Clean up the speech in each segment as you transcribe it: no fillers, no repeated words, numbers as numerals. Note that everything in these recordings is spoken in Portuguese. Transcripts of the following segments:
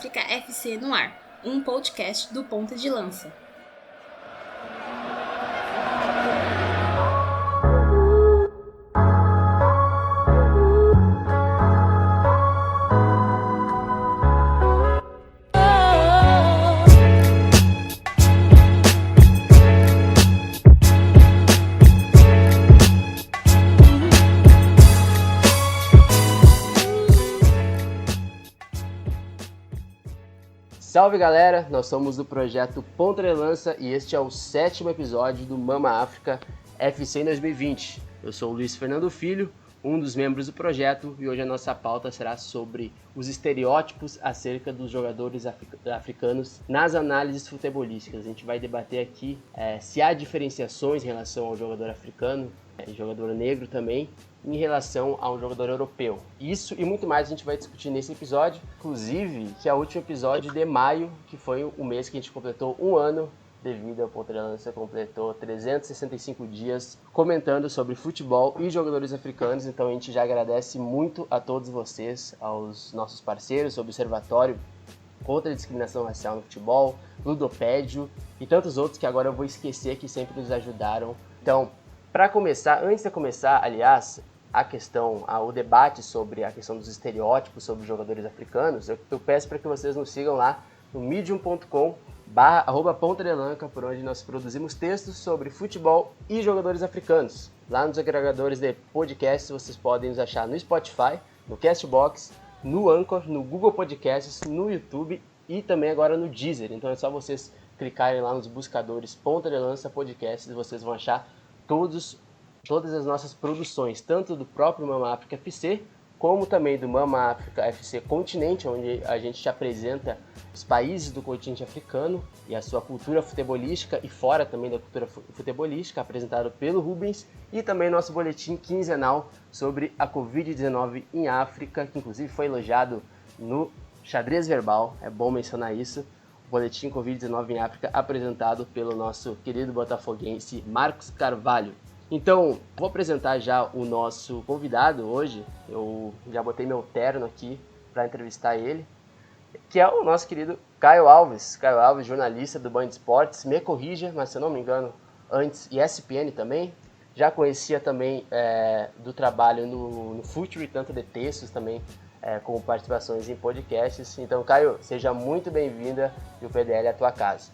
África FC no ar, um podcast do Ponta de Lança. Salve galera, nós somos do projeto Ponta de Lança e este é o 7º episódio do Mama África FC em 2020. Eu sou o Luiz Fernando Filho, um dos membros do projeto, e hoje a nossa pauta será sobre os estereótipos acerca dos jogadores africanos nas análises futebolísticas. A gente vai debater aqui se há diferenciações em relação ao jogador africano, jogador negro também, em relação a um jogador europeu. Isso e muito mais a gente vai discutir nesse episódio, inclusive que é o último episódio de maio, que foi o mês que a gente completou um ano devido ao Ponta de Lança, completou 365 dias comentando sobre futebol e jogadores africanos. Então a gente já agradece muito a todos vocês, aos nossos parceiros, Observatório contra a Discriminação Racial no Futebol, Ludopédio e tantos outros que agora eu vou esquecer, que sempre nos ajudaram. Então, para começar, antes de começar, aliás, o debate sobre a questão dos estereótipos sobre os jogadores africanos, eu peço para que vocês nos sigam lá no medium.com/pontadelanca, por onde nós produzimos textos sobre futebol e jogadores africanos. Lá nos agregadores de podcasts vocês podem nos achar no Spotify, no Castbox, no Anchor, no Google Podcasts, no YouTube e também agora no Deezer. Então é só vocês clicarem lá nos buscadores Ponta de Lança Podcasts e vocês vão achar todas as nossas produções, tanto do próprio Mama África FC, como também do Mama África FC Continente, onde a gente te apresenta os países do continente africano e a sua cultura futebolística, e fora também da cultura futebolística, apresentado pelo Rubens, e também nosso boletim quinzenal sobre a Covid-19 em África, que inclusive foi elogiado no Xadrez Verbal, é bom mencionar isso, o boletim Covid-19 em África apresentado pelo nosso querido botafoguense Marcos Carvalho. Então, vou apresentar já o nosso convidado hoje. Eu já botei meu terno aqui para entrevistar ele, que é o nosso querido Caio Alves. Caio Alves, jornalista do Band Esportes. Me corrija, mas se eu não me engano, antes ESPN também. Já conhecia também do trabalho no Futuri, tanto de textos também, como participações em podcasts. Então, Caio, seja muito bem-vinda e o PDL é a tua casa.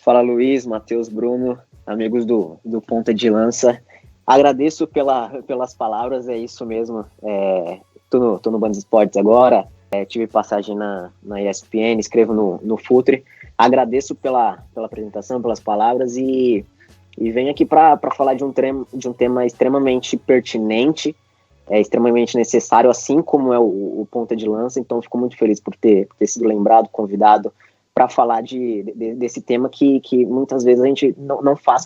Fala, Luiz, Matheus, Bruno, amigos do Ponta de Lança. Agradeço pelas palavras, é isso mesmo. Tô no Band Esportes agora, tive passagem na ESPN, escrevo no Futre. Agradeço pela apresentação, pelas palavras e venho aqui para falar de um tema extremamente pertinente, extremamente necessário, assim como é o Ponta de Lança. Então, fico muito feliz por ter sido lembrado, convidado para falar desse tema que muitas vezes a gente não fala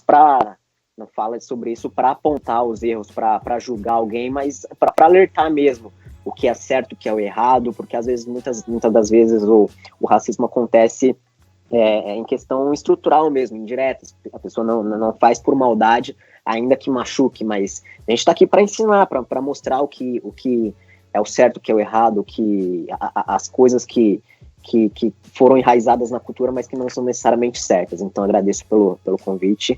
sobre isso para apontar os erros, para julgar alguém, mas para alertar mesmo o que é certo, o que é o errado, porque às vezes, muitas das vezes o racismo acontece em questão estrutural mesmo, indireta. A pessoa não faz por maldade, ainda que machuque, mas a gente está aqui para ensinar, para mostrar o que é o certo, o que é o errado, as coisas que foram enraizadas na cultura, mas que não são necessariamente certas. Então, agradeço pelo convite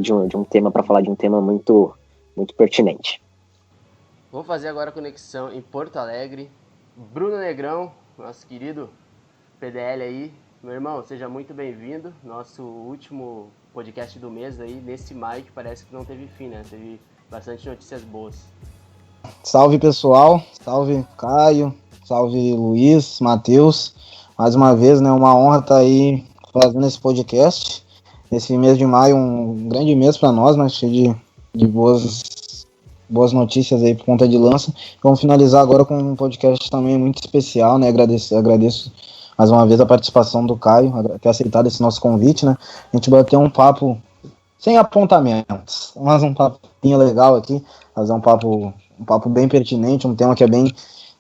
de um tema, para falar de um tema muito, muito pertinente. Vou fazer agora a conexão em Porto Alegre. Bruno Negrão, nosso querido PDL aí. Meu irmão, seja muito bem-vindo. Nosso último podcast do mês aí, nesse maio, que parece que não teve fim, né? Teve bastante notícias boas. Salve, pessoal. Salve, Caio. Salve, Luiz, Matheus. Mais uma vez, né, uma honra estar aí fazendo esse podcast. Esse mês de maio, um grande mês para nós, né, cheio de boas notícias aí por conta de Lança. Vamos finalizar agora com um podcast também muito especial, né, agradeço mais uma vez a participação do Caio, ter aceitado esse nosso convite, né. A gente bateu um papo sem apontamentos, mas um papinho legal aqui, fazer um papo bem pertinente, um tema que é bem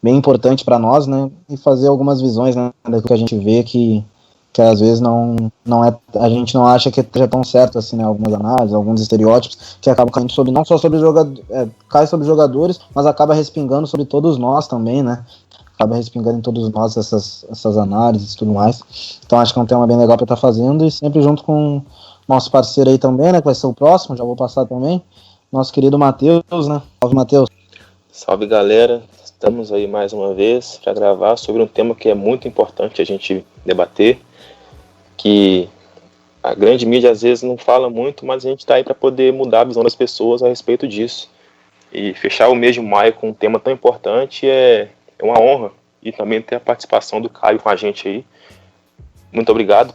importante para nós, né, e fazer algumas visões, né, daquilo que a gente vê que às vezes não é, a gente não acha que esteja tão certo assim, né, algumas análises, alguns estereótipos que acabam caindo não só sobre cai sobre jogadores, mas acaba respingando sobre todos nós também, né, acaba respingando em todos nós essas análises e tudo mais. Então acho que é um tema bem legal para estar fazendo, e sempre junto com nosso parceiro aí também, né, que vai ser o próximo, já vou passar também, nosso querido Matheus, né? Salve, Matheus. Salve, galera. Estamos aí mais uma vez para gravar sobre um tema que é muito importante a gente debater, que a grande mídia às vezes não fala muito, mas a gente está aí para poder mudar a visão das pessoas a respeito disso. E fechar o mês de maio com um tema tão importante é uma honra, e também ter a participação do Caio com a gente aí. Muito obrigado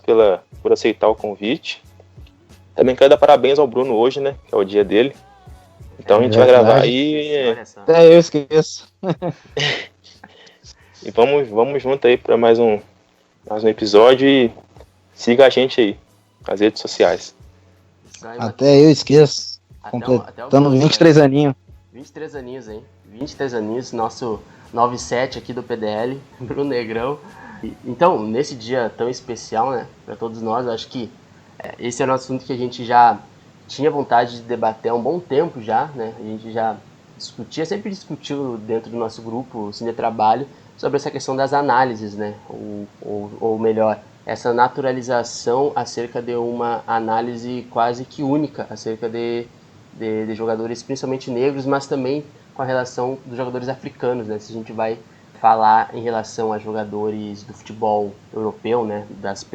por aceitar o convite. Também quero dar parabéns ao Bruno hoje, né, que é o dia dele. Então a gente vai gravar aí. Até eu esqueço. E vamos junto aí para mais um episódio, e siga a gente aí nas redes sociais. Até eu esqueço. Completando 23 aninhos. 23 aninhos, hein? 23 aninhos, nosso 97 aqui do PDL, Bruno Negrão. Então, nesse dia tão especial, né, para todos nós, eu acho que esse é um assunto que a gente já tinha vontade de debater há um bom tempo já, né? A gente já sempre discutiu dentro do nosso grupo Cine Trabalho sobre essa questão das análises, né? Ou melhor, essa naturalização acerca de uma análise quase que única acerca de jogadores principalmente negros, mas também com a relação dos jogadores africanos, né? Se a gente vai falar em relação a jogadores do futebol europeu, né? Das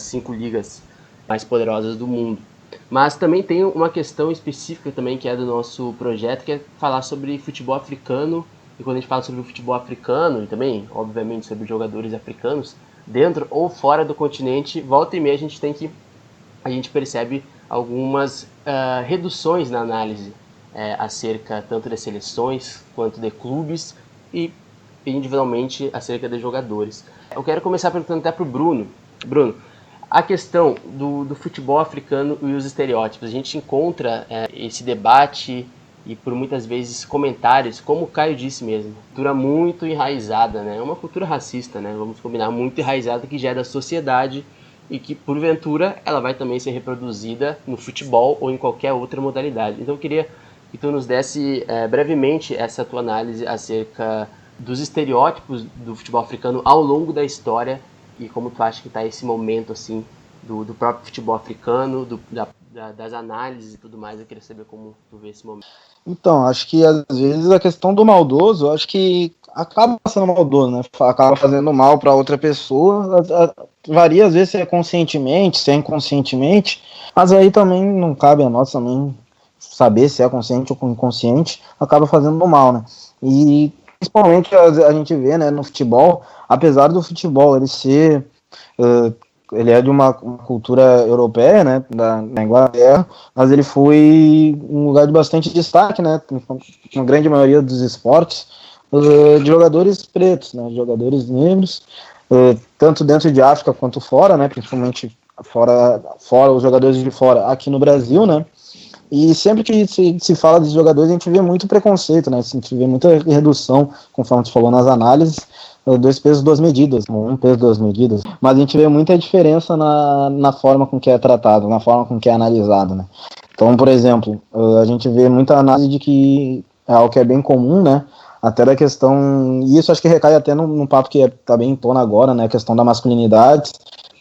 5 ligas mais poderosas do mundo. Mas também tem uma questão específica também que é do nosso projeto, que é falar sobre futebol africano. E quando a gente fala sobre o futebol africano, e também, obviamente, sobre jogadores africanos, dentro ou fora do continente, volta e meia a gente percebe algumas reduções na análise acerca tanto das seleções quanto de clubes e individualmente acerca de jogadores. Eu quero começar perguntando até para o Bruno. Bruno, a questão do futebol africano e os estereótipos. A gente encontra esse debate e por muitas vezes comentários, como o Caio disse mesmo, cultura muito enraizada, né? É uma cultura racista, né? Vamos combinar, muito enraizada, que já é da sociedade e que, porventura, ela vai também ser reproduzida no futebol ou em qualquer outra modalidade. Então eu queria que tu nos desse brevemente essa tua análise acerca dos estereótipos do futebol africano ao longo da história e como tu acha que está esse momento assim do próprio futebol africano, das análises e tudo mais. Eu queria saber como tu vê esse momento. Então, acho que às vezes a questão do maldoso, acho que acaba sendo maldoso, né? Acaba fazendo mal para outra pessoa. Varia às vezes se é conscientemente, se é inconscientemente, mas aí também não cabe a nós também saber se é consciente ou inconsciente, acaba fazendo mal, né? E principalmente a gente vê, né, no futebol, apesar do futebol ele ser ele é de uma cultura europeia, né, da Inglaterra, mas ele foi um lugar de bastante destaque, né, na grande maioria dos esportes, de jogadores pretos, né, de jogadores negros, tanto dentro de África quanto fora, né, principalmente fora os jogadores de fora aqui no Brasil, né. E sempre que se fala de jogadores, a gente vê muito preconceito, né? A gente vê muita redução, conforme você falou nas análises, 2 pesos, 2 medidas, 1 peso, 2 medidas. Mas a gente vê muita diferença na forma com que é tratado, na forma com que é analisado, né? Então, por exemplo, a gente vê muita análise de que é algo que é bem comum, né? Até da questão, e isso acho que recai até num papo que está bem em tona agora, né? A questão da masculinidade,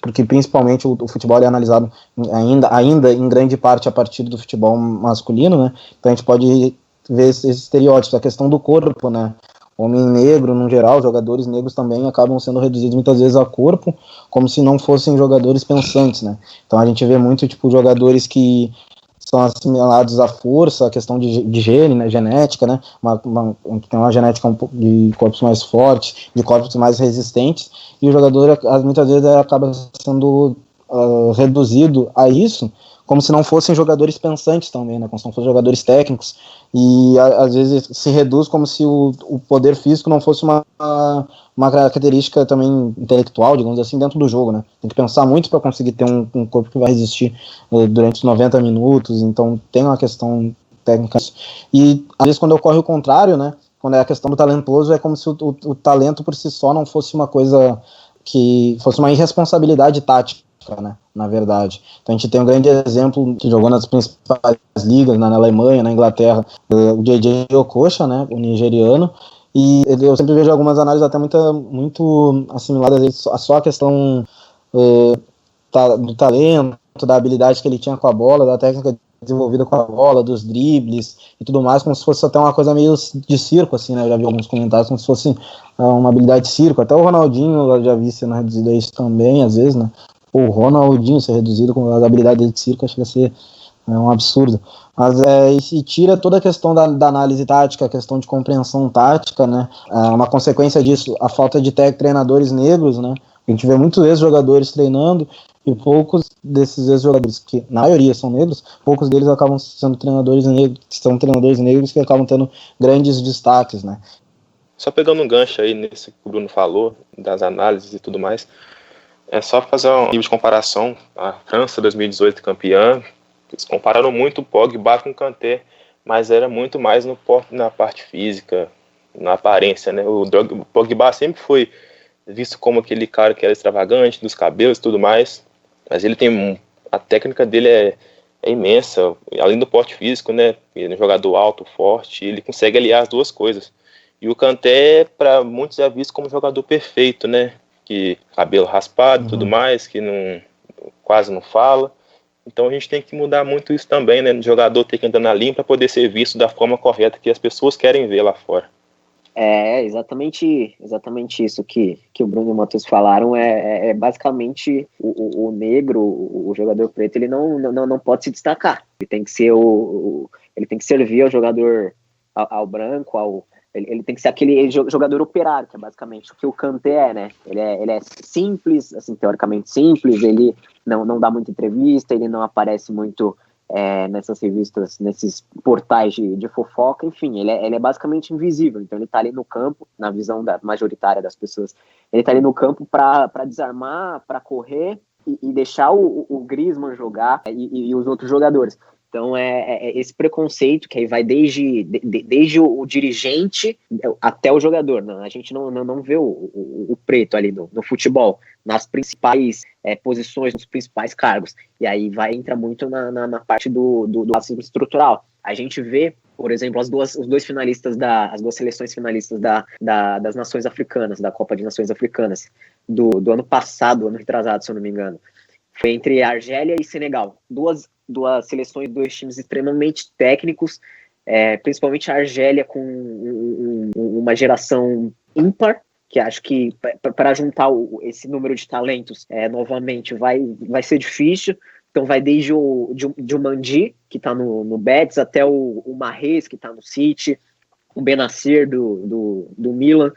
porque principalmente o futebol é analisado ainda em grande parte a partir do futebol masculino, né? Então a gente pode ver esses estereótipos, a questão do corpo, né? Homem negro, no geral, jogadores negros também acabam sendo reduzidos muitas vezes a corpo, como se não fossem jogadores pensantes, né? Então a gente vê muito, tipo, jogadores que são assimilados à força, a questão de gene, né, genética, né, tem uma genética de corpos mais fortes, de corpos mais resistentes, e o jogador muitas vezes acaba sendo reduzido a isso, como se não fossem jogadores pensantes também, né, como se não fossem jogadores técnicos, e às vezes se reduz como se o poder físico não fosse uma característica também intelectual, digamos assim, dentro do jogo, né? Tem que pensar muito para conseguir ter um corpo que vai resistir durante os 90 minutos, então tem uma questão técnica. E às vezes quando ocorre o contrário, né? Quando é a questão do talentoso, é como se o talento por si só não fosse uma coisa que fosse uma irresponsabilidade tática, né, na verdade. Então a gente tem um grande exemplo que jogou nas principais ligas, na Alemanha, na Inglaterra, o JJ Okocha, né, o nigeriano, E eu sempre vejo algumas análises até muito assimiladas a só a questão do talento, da habilidade que ele tinha com a bola, da técnica desenvolvida com a bola, dos dribles e tudo mais, como se fosse até uma coisa meio de circo, assim, né? Eu já vi alguns comentários como se fosse uma habilidade de circo. Até o Ronaldinho eu já vi sendo reduzido a isso também, às vezes, né? O Ronaldinho ser reduzido com as habilidades de circo, acho que vai ser um absurdo. Mas e tira toda a questão da análise tática, a questão de compreensão tática, né? Uma consequência disso, a falta de treinadores negros, né? A gente vê muitos ex-jogadores treinando e poucos desses ex-jogadores, que na maioria são negros, poucos deles acabam sendo treinadores negros que acabam tendo grandes destaques, né? Só pegando um gancho aí nesse que o Bruno falou, das análises e tudo mais, é só fazer um nível de comparação. A França 2018 campeã, eles compararam muito o Pogba com o Kanté, mas era muito mais na parte física, na aparência, né? O Pogba sempre foi visto como aquele cara que era extravagante, dos cabelos e tudo mais, mas ele tem a técnica dele é imensa, além do porte físico, né? Ele é um jogador alto, forte, ele consegue aliar as duas coisas. E o Kanté, para muitos, é visto como um jogador perfeito, né? Que cabelo raspado e tudo mais, que quase não fala. Então a gente tem que mudar muito isso também, né? O jogador tem que andar na linha para poder ser visto da forma correta que as pessoas querem ver lá fora. Exatamente isso que o Bruno e o Matheus falaram. Basicamente o negro, o jogador preto, ele não pode se destacar. Ele tem que ser ele tem que servir ao jogador, ao branco, ele tem que ser aquele jogador operário, que é basicamente o que o Kanté é, né? Ele é simples, assim, teoricamente simples, ele não dá muita entrevista, ele não aparece muito nessas revistas, nesses portais de fofoca, enfim, ele é basicamente invisível. Então ele tá ali no campo, na visão majoritária das pessoas, ele tá ali no campo para desarmar, para correr e deixar o Griezmann jogar e os outros jogadores. Então esse preconceito que aí vai desde o dirigente até o jogador, né? A gente não vê o preto ali no futebol, nas principais posições, nos principais cargos. E aí entra muito na parte do racismo estrutural. A gente vê, por exemplo, as duas seleções finalistas das nações africanas, da Copa de Nações Africanas, do ano passado, ano retrasado, se eu não me engano. Foi entre Argélia e Senegal. Duas seleções, dois times extremamente técnicos, principalmente a Argélia com uma geração ímpar, que acho que para juntar esse número de talentos novamente vai ser difícil. Então vai desde o Diomandi, que está no Betis, até o Mahrez, que está no City, o Benacer do Milan,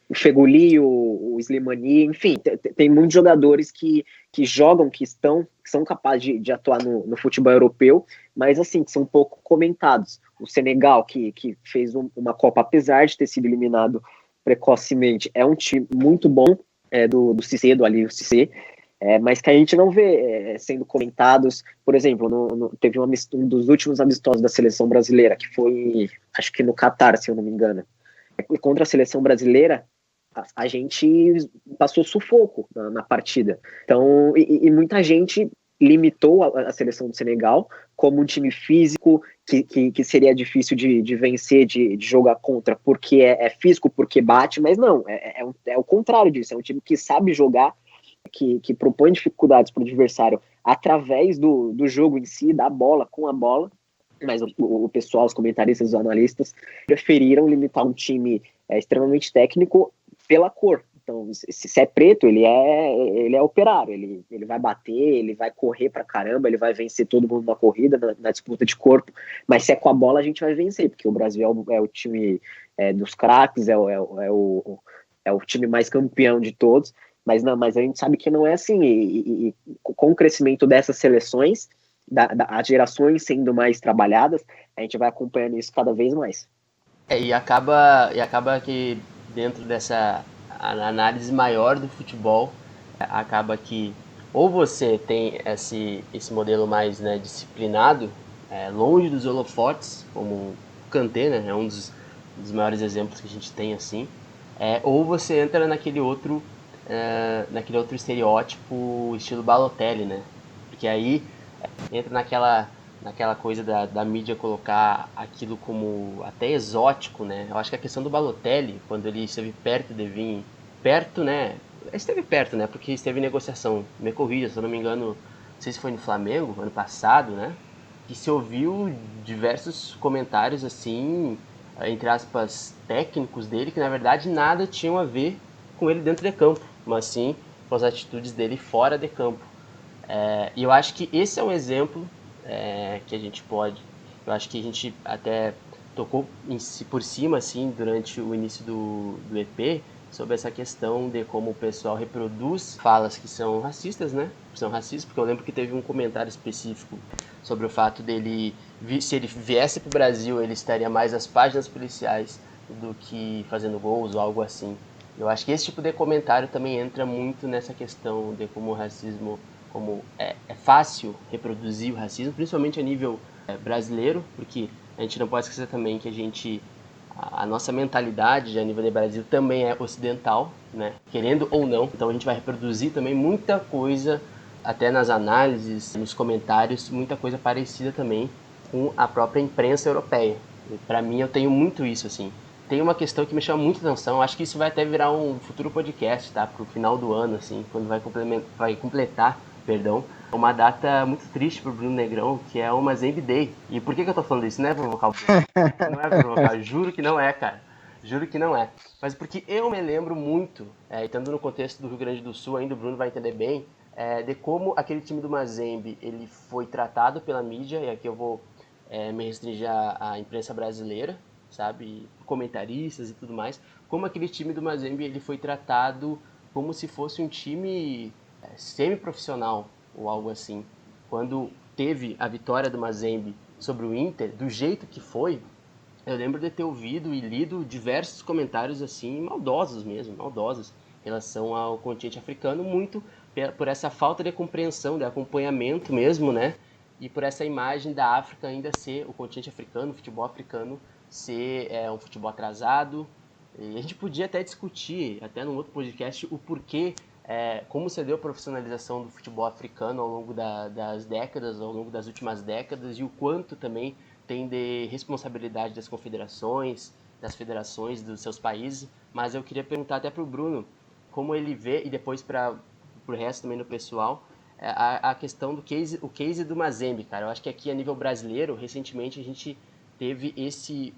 o Feghouli, o Slimani, enfim, tem muitos jogadores que jogam, que são capazes de atuar no futebol europeu, mas assim, que são pouco comentados. O Senegal, que fez uma Copa, apesar de ter sido eliminado precocemente, é um time muito bom, do Cissé, do Aliou Cissé, mas que a gente não vê sendo comentados. Por exemplo, teve um dos últimos amistosos da seleção brasileira, que foi, acho que no Catar, se eu não me engano. Contra a seleção brasileira, a gente passou sufoco na partida. Então, e muita gente limitou a seleção do Senegal como um time físico que seria difícil de vencer, de jogar contra, porque é físico, porque bate, mas não, é o contrário disso. É um time que sabe jogar, que propõe dificuldades para o adversário através do jogo em si, da bola, com a bola. Mas o pessoal, os comentaristas, os analistas preferiram limitar um time extremamente técnico pela cor. Então, se é preto, ele é operário, ele vai bater, ele vai correr pra caramba, ele vai vencer todo mundo na corrida, na disputa de corpo, mas se é com a bola a gente vai vencer, porque o Brasil é o time dos craques, é o time mais campeão de todos, mas a gente sabe que não é assim, e com o crescimento dessas seleções, as gerações sendo mais trabalhadas, a gente vai acompanhando isso cada vez mais. E acaba que dentro dessa análise maior do futebol, acaba que ou você tem esse modelo mais, né, disciplinado, longe dos holofotes, como o Kanté, né, é um dos maiores exemplos que a gente tem assim, ou você entra naquele outro estereótipo estilo Balotelli, né, porque aí entra naquela coisa da mídia colocar aquilo como até exótico, né? Eu acho que a questão do Balotelli, quando ele esteve perto de vir, perto, né? Esteve perto, né? Porque esteve em negociação, me corrija, se eu não me engano, não sei se foi no Flamengo, ano passado, né? Que se ouviu diversos comentários, assim, entre aspas, técnicos dele, que na verdade nada tinham a ver com ele dentro de campo, mas sim com as atitudes dele fora de campo. E eu acho que esse é um exemplo que a gente pode... Eu acho que a gente até tocou por cima, assim, durante o início do EP, sobre essa questão de como o pessoal reproduz falas que são racistas, né? São racistas, porque eu lembro que teve um comentário específico sobre o fato dele, se ele viesse para o Brasil, ele estaria mais às páginas policiais do que fazendo gols ou algo assim. Eu acho que esse tipo de comentário também entra muito nessa questão de como o racismo, como é fácil reproduzir o racismo, principalmente a nível brasileiro, porque a gente não pode esquecer também que a nossa mentalidade a nível de Brasil também é ocidental, né? Querendo ou não, então a gente vai reproduzir também muita coisa, até nas análises, nos comentários, muita coisa parecida também com a própria imprensa europeia. Para mim, eu tenho muito isso, assim. Tem uma questão que me chama muita atenção, acho que isso vai até virar um futuro podcast, tá? Pro final do ano, assim, quando vai completar, uma data muito triste pro Bruno Negrão, que é o Mazembe Day. E por que eu tô falando isso? Não é provocar o Bruno. Não é provocar, juro que não é, cara. Juro que não é. Mas porque eu me lembro muito, estando no contexto do Rio Grande do Sul, ainda o Bruno vai entender bem, de como aquele time do Mazembe ele foi tratado pela mídia, e aqui eu vou me restringir à imprensa brasileira, sabe, comentaristas e tudo mais, como aquele time do Mazembe ele foi tratado como se fosse um time semi-profissional ou algo assim. Quando teve a vitória do Mazembe sobre o Inter, do jeito que foi, eu lembro de ter ouvido e lido diversos comentários assim, maldosos mesmo, maldosos, em relação ao continente africano, muito por essa falta de compreensão, de acompanhamento mesmo, né? E por essa imagem da África ainda ser, o continente africano, o futebol africano, ser um futebol atrasado. E a gente podia até discutir, até num outro podcast, o porquê, como se deu a profissionalização do futebol africano ao longo das décadas, ao longo das últimas décadas, e o quanto também tem de responsabilidade das confederações, das federações dos seus países. Mas eu queria perguntar até para o Bruno, como ele vê, e depois para o resto também do pessoal, a questão do case do Mazembe, cara. Eu acho que aqui a nível brasileiro, recentemente a gente teve esse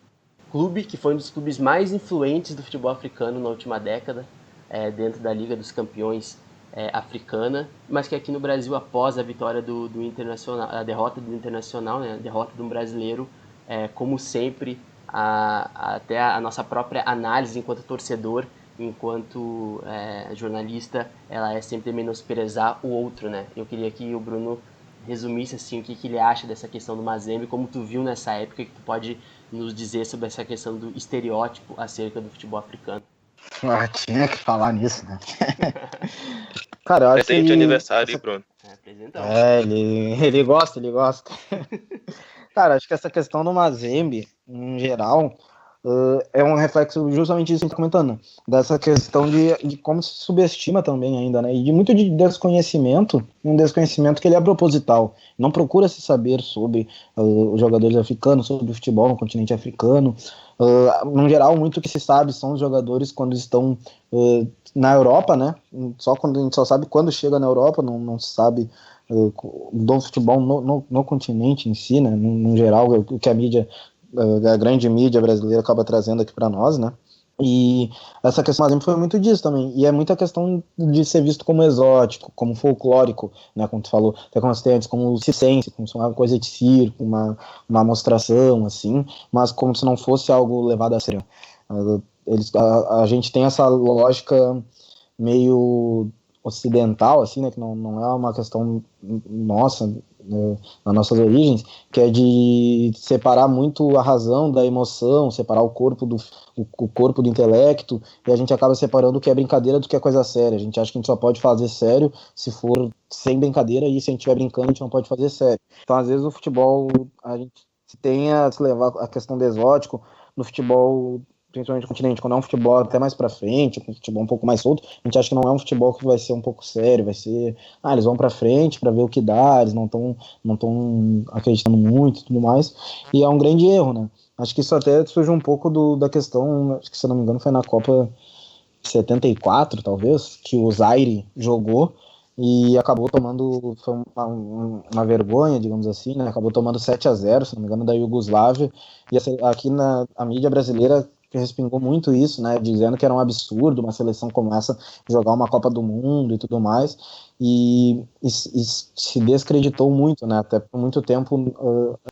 clube que foi um dos clubes mais influentes do futebol africano na última década, dentro da Liga dos Campeões africana, mas que aqui no Brasil, após a vitória do Internacional, a derrota do Internacional, né, a derrota de um brasileiro, como sempre, até a nossa própria análise enquanto torcedor, enquanto jornalista, ela é sempre menosprezar o outro, né? Eu queria que o Bruno resumisse assim o que ele acha dessa questão do Mazembe, como tu viu nessa época, que tu pode nos dizer sobre essa questão do estereótipo acerca do futebol africano. Tinha que falar nisso, né? Cara, eu acho presente que de aniversário, Bruno. Ele gosta. Cara, acho que essa questão do Mazembe, em geral, é um reflexo justamente disso que a gente tá comentando, dessa questão de como se subestima também ainda, né? E de muito de desconhecimento, um desconhecimento que ele é proposital. Não procura se saber sobre os jogadores africanos, sobre o futebol no continente africano. No geral, muito que se sabe são os jogadores quando estão na Europa, né? A gente só sabe quando chega na Europa, não se sabe do futebol no continente em si, né? No geral, o que a grande mídia brasileira acaba trazendo aqui para nós, né? E essa questão, exemplo, foi muito disso também. E é muita questão de ser visto como exótico, como folclórico, né? Como tu falou, até como você antes, como circense, como se fosse uma coisa de circo, uma mostração, assim, mas como se não fosse algo levado a sério. A gente tem essa lógica meio ocidental, assim, né, que não é uma questão nossa, nas nossas origens, que é de separar muito a razão da emoção, separar o corpo do intelecto, e a gente acaba separando o que é brincadeira do que é coisa séria. A gente acha que a gente só pode fazer sério se for sem brincadeira, e se a gente estiver brincando, a gente não pode fazer sério. Então, às vezes, o futebol, a gente tem a se levar a questão do exótico no futebol, principalmente no continente, quando é um futebol até mais pra frente, um futebol um pouco mais solto, a gente acha que não é um futebol que vai ser um pouco sério, vai ser, eles vão pra frente pra ver o que dá, eles não estão acreditando muito e tudo mais, e é um grande erro, né? Acho que isso até surge um pouco da questão, acho que se não me engano foi na Copa 74, talvez, que o Zaire jogou e acabou tomando, foi uma vergonha, digamos assim, né? Acabou tomando 7-0, se não me engano, da Iugoslávia, e aqui a mídia brasileira respingou muito isso, né? Dizendo que era um absurdo uma seleção como essa jogar uma Copa do Mundo e tudo mais, e se descreditou muito, né? Até por muito tempo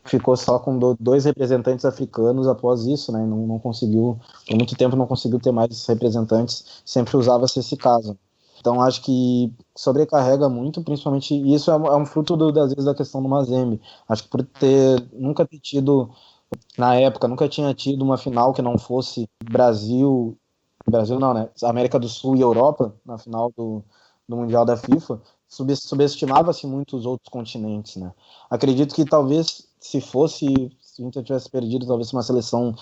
ficou só com dois representantes africanos após isso, né? Não conseguiu, por muito tempo não conseguiu ter mais representantes, sempre usava-se esse caso. Então acho que sobrecarrega muito, principalmente, e isso é um fruto das vezes da questão do Mazembe. Acho que por nunca ter tido, na época, nunca tinha tido uma final que não fosse Brasil não, né? América do Sul e Europa, na final do Mundial da FIFA, subestimava-se muito os outros continentes, né? Acredito que talvez se a gente tivesse perdido talvez uma seleção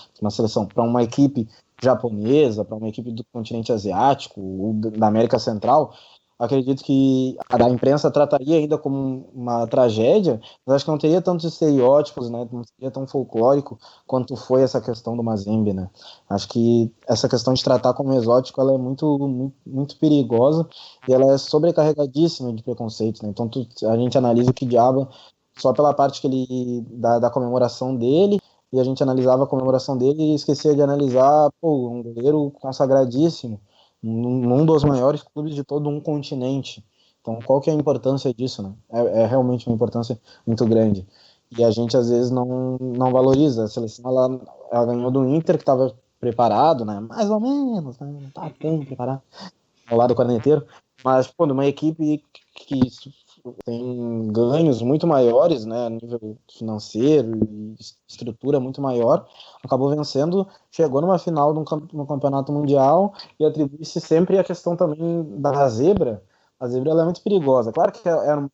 para uma equipe japonesa, para uma equipe do continente asiático ou da América Central, acredito que a imprensa trataria ainda como uma tragédia, mas acho que não teria tantos estereótipos, né? Não seria tão folclórico quanto foi essa questão do Mazembe, né? Acho que essa questão de tratar como exótico, ela é muito perigosa e ela é sobrecarregadíssima de preconceitos, né? Então a gente analisa o que diabo só pela parte que da comemoração dele, e a gente analisava a comemoração dele e esquecia de analisar, um goleiro consagradíssimo num dos maiores clubes de todo um continente. Então, qual que é a importância disso, né? É realmente uma importância muito grande. E a gente, às vezes, não valoriza. A seleção, ela ganhou do Inter, que estava preparado, né? Mais ou menos, né? Não estava tão preparado ao lado do corneteiro. Mas, de uma equipe que tem ganhos muito maiores, né, a nível financeiro e estrutura muito maior, acabou vencendo, chegou numa final no campeonato mundial e atribui-se sempre a questão também da zebra. A zebra ela é muito perigosa. Claro que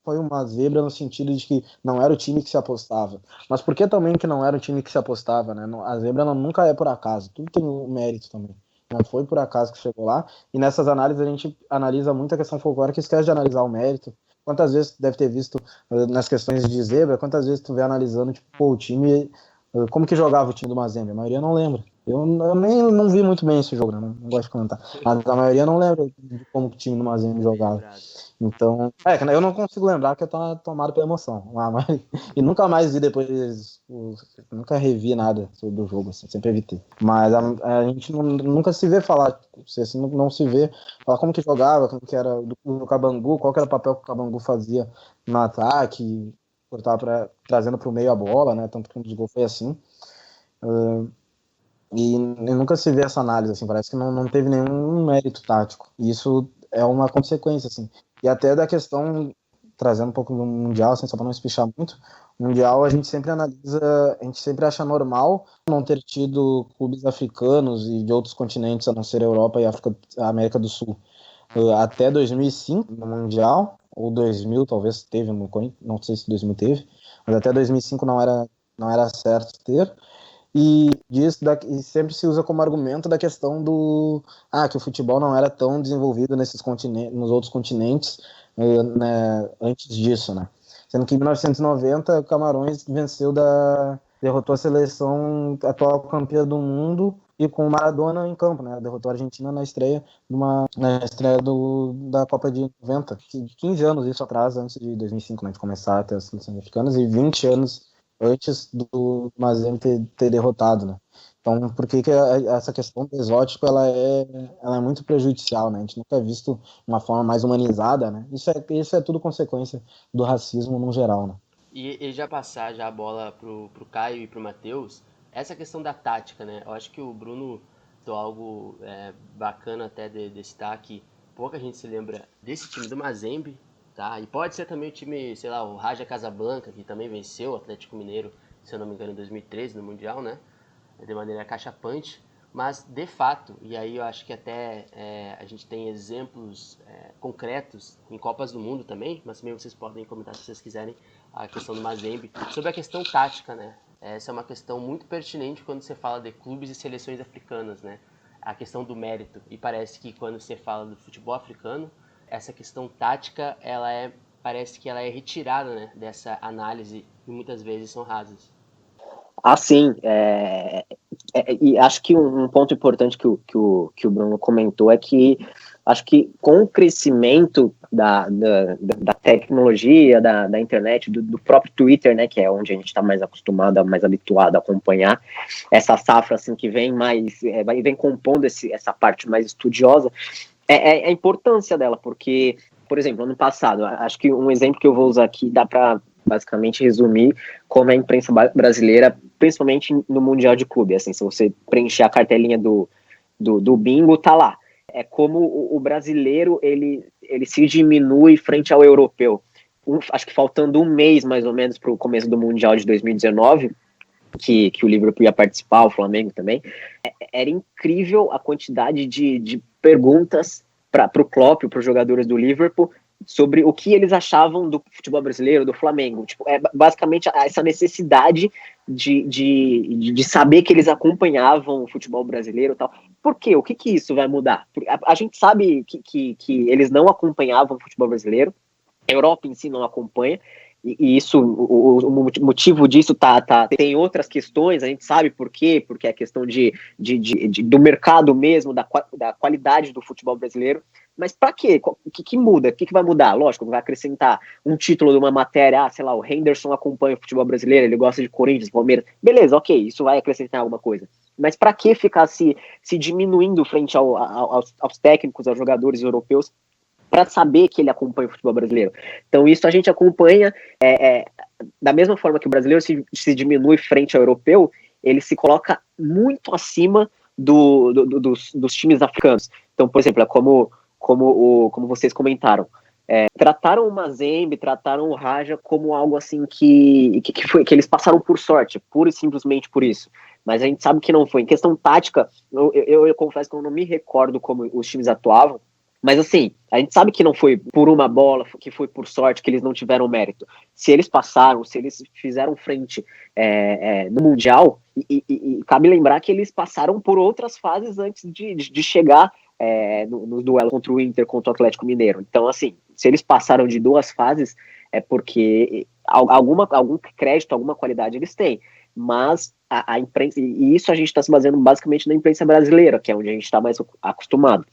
foi uma zebra no sentido de que não era o time que se apostava. Mas por que também que não era o time que se apostava, né? A zebra nunca é por acaso. Tudo tem um mérito também. Não foi por acaso que chegou lá. E nessas análises a gente analisa muito a questão folclórica e esquece de analisar o mérito. Quantas vezes tu deve ter visto nas questões de zebra, quantas vezes tu vê analisando, o time, como que jogava o time do Mazembe? A maioria não lembra. Eu nem não vi muito bem esse jogo, né? Não gosto de comentar. Mas a maioria não lembra de como o time do Mazembe jogava. Então, eu não consigo lembrar que eu tô tomado pela emoção. E nunca mais vi depois, nunca revi nada do jogo, assim, sempre evitei. Mas a gente nunca se vê falar, assim, não se vê falar como que jogava, como que era do Cabangu, qual que era o papel que o Cabangu fazia no ataque, trazendo para o meio a bola, né? Tanto que um dos gols foi assim. E nunca se vê essa análise, assim, parece que não teve nenhum mérito tático. E isso é uma consequência, assim. E até da questão, trazendo um pouco do Mundial, assim, só para não espichar muito, o Mundial a gente sempre analisa, a gente sempre acha normal não ter tido clubes africanos e de outros continentes, a não ser a Europa e a América do Sul. Até 2005, no Mundial, ou 2000 talvez teve, não sei se 2000 teve, mas até 2005 não era certo ter. E e sempre se usa como argumento da questão que o futebol não era tão desenvolvido nos outros continentes, né, antes disso, né? Sendo que em 1990 o Camarões derrotou a seleção atual campeã do mundo e com o Maradona em campo, né? Derrotou a Argentina na estreia da Copa de 90, 15 anos isso atrás, antes de 2005, né, de começar a ter as seleções africanas, e 20 anos antes do Mazembe ter derrotado, né? Então, por que essa questão do exótico ela é muito prejudicial, né? A gente nunca é visto uma forma mais humanizada, né? Isso é tudo consequência do racismo no geral, né? E já passar já a bola pro Caio e pro Matheus, essa questão da tática, né? Eu acho que o Bruno falou algo bacana até de citar que pouca gente se lembra desse time do Mazembe, tá? E pode ser também o time, sei lá, o Raja Casablanca, que também venceu o Atlético Mineiro, se eu não me engano, em 2013 no Mundial, né? De maneira cachapante. Mas, de fato, e aí eu acho que até a gente tem exemplos concretos em Copas do Mundo também, mas também vocês podem comentar se vocês quiserem a questão do Mazembe, sobre a questão tática, né? Essa é uma questão muito pertinente quando você fala de clubes e seleções africanas, né? A questão do mérito. E parece que quando você fala do futebol africano, essa questão tática, parece que ela é retirada, né, dessa análise e muitas vezes são rasas. Sim. E acho que um ponto importante que o Bruno comentou é que acho que com o crescimento da tecnologia, da internet, do próprio Twitter, né, que é onde a gente está mais acostumado, mais habituado a acompanhar, essa safra assim, que vem vem compondo essa parte mais estudiosa, a importância dela, porque, por exemplo, ano passado, acho que um exemplo que eu vou usar aqui dá para basicamente resumir como a imprensa brasileira, principalmente no Mundial de Clube, assim, se você preencher a cartelinha do bingo, tá lá. É como o brasileiro, ele se diminui frente ao europeu. Acho que faltando um mês, mais ou menos, para o começo do Mundial de 2019, que o Liverpool ia participar, o Flamengo também, era incrível a quantidade de perguntas para o Klopp, para os jogadores do Liverpool, sobre o que eles achavam do futebol brasileiro, do Flamengo. Tipo, basicamente essa necessidade de saber que eles acompanhavam o futebol brasileiro e tal. Por quê? O que isso vai mudar? A gente sabe que eles não acompanhavam o futebol brasileiro, a Europa em si não acompanha, e isso, o motivo disso tem outras questões, a gente sabe por quê, porque é questão do mercado mesmo, da qualidade do futebol brasileiro. Mas para quê? O que muda? O que vai mudar? Lógico, vai acrescentar um título de uma matéria, sei lá, o Henderson acompanha o futebol brasileiro, ele gosta de Corinthians, Palmeiras. Beleza, ok, isso vai acrescentar alguma coisa. Mas para que ficar se diminuindo frente aos técnicos, aos jogadores europeus, para saber que ele acompanha o futebol brasileiro? Então isso a gente acompanha, da mesma forma que o brasileiro se diminui frente ao europeu, ele se coloca muito acima dos times africanos. Então, por exemplo, como vocês comentaram, trataram o Mazembe, trataram o Raja como algo assim que eles passaram por sorte, pura e simplesmente por isso. Mas a gente sabe que não foi. Em questão tática, eu confesso que eu não me recordo como os times atuavam, mas assim, a gente sabe que não foi por uma bola, que foi por sorte, que eles não tiveram mérito. Se eles passaram, se eles fizeram frente no Mundial, e cabe lembrar que eles passaram por outras fases antes de chegar no duelo contra o Inter, contra o Atlético Mineiro. Então, assim, se eles passaram de duas fases, é porque algum crédito, alguma qualidade eles têm. Mas a imprensa, e isso a gente está se baseando basicamente na imprensa brasileira, que é onde a gente está mais acostumado.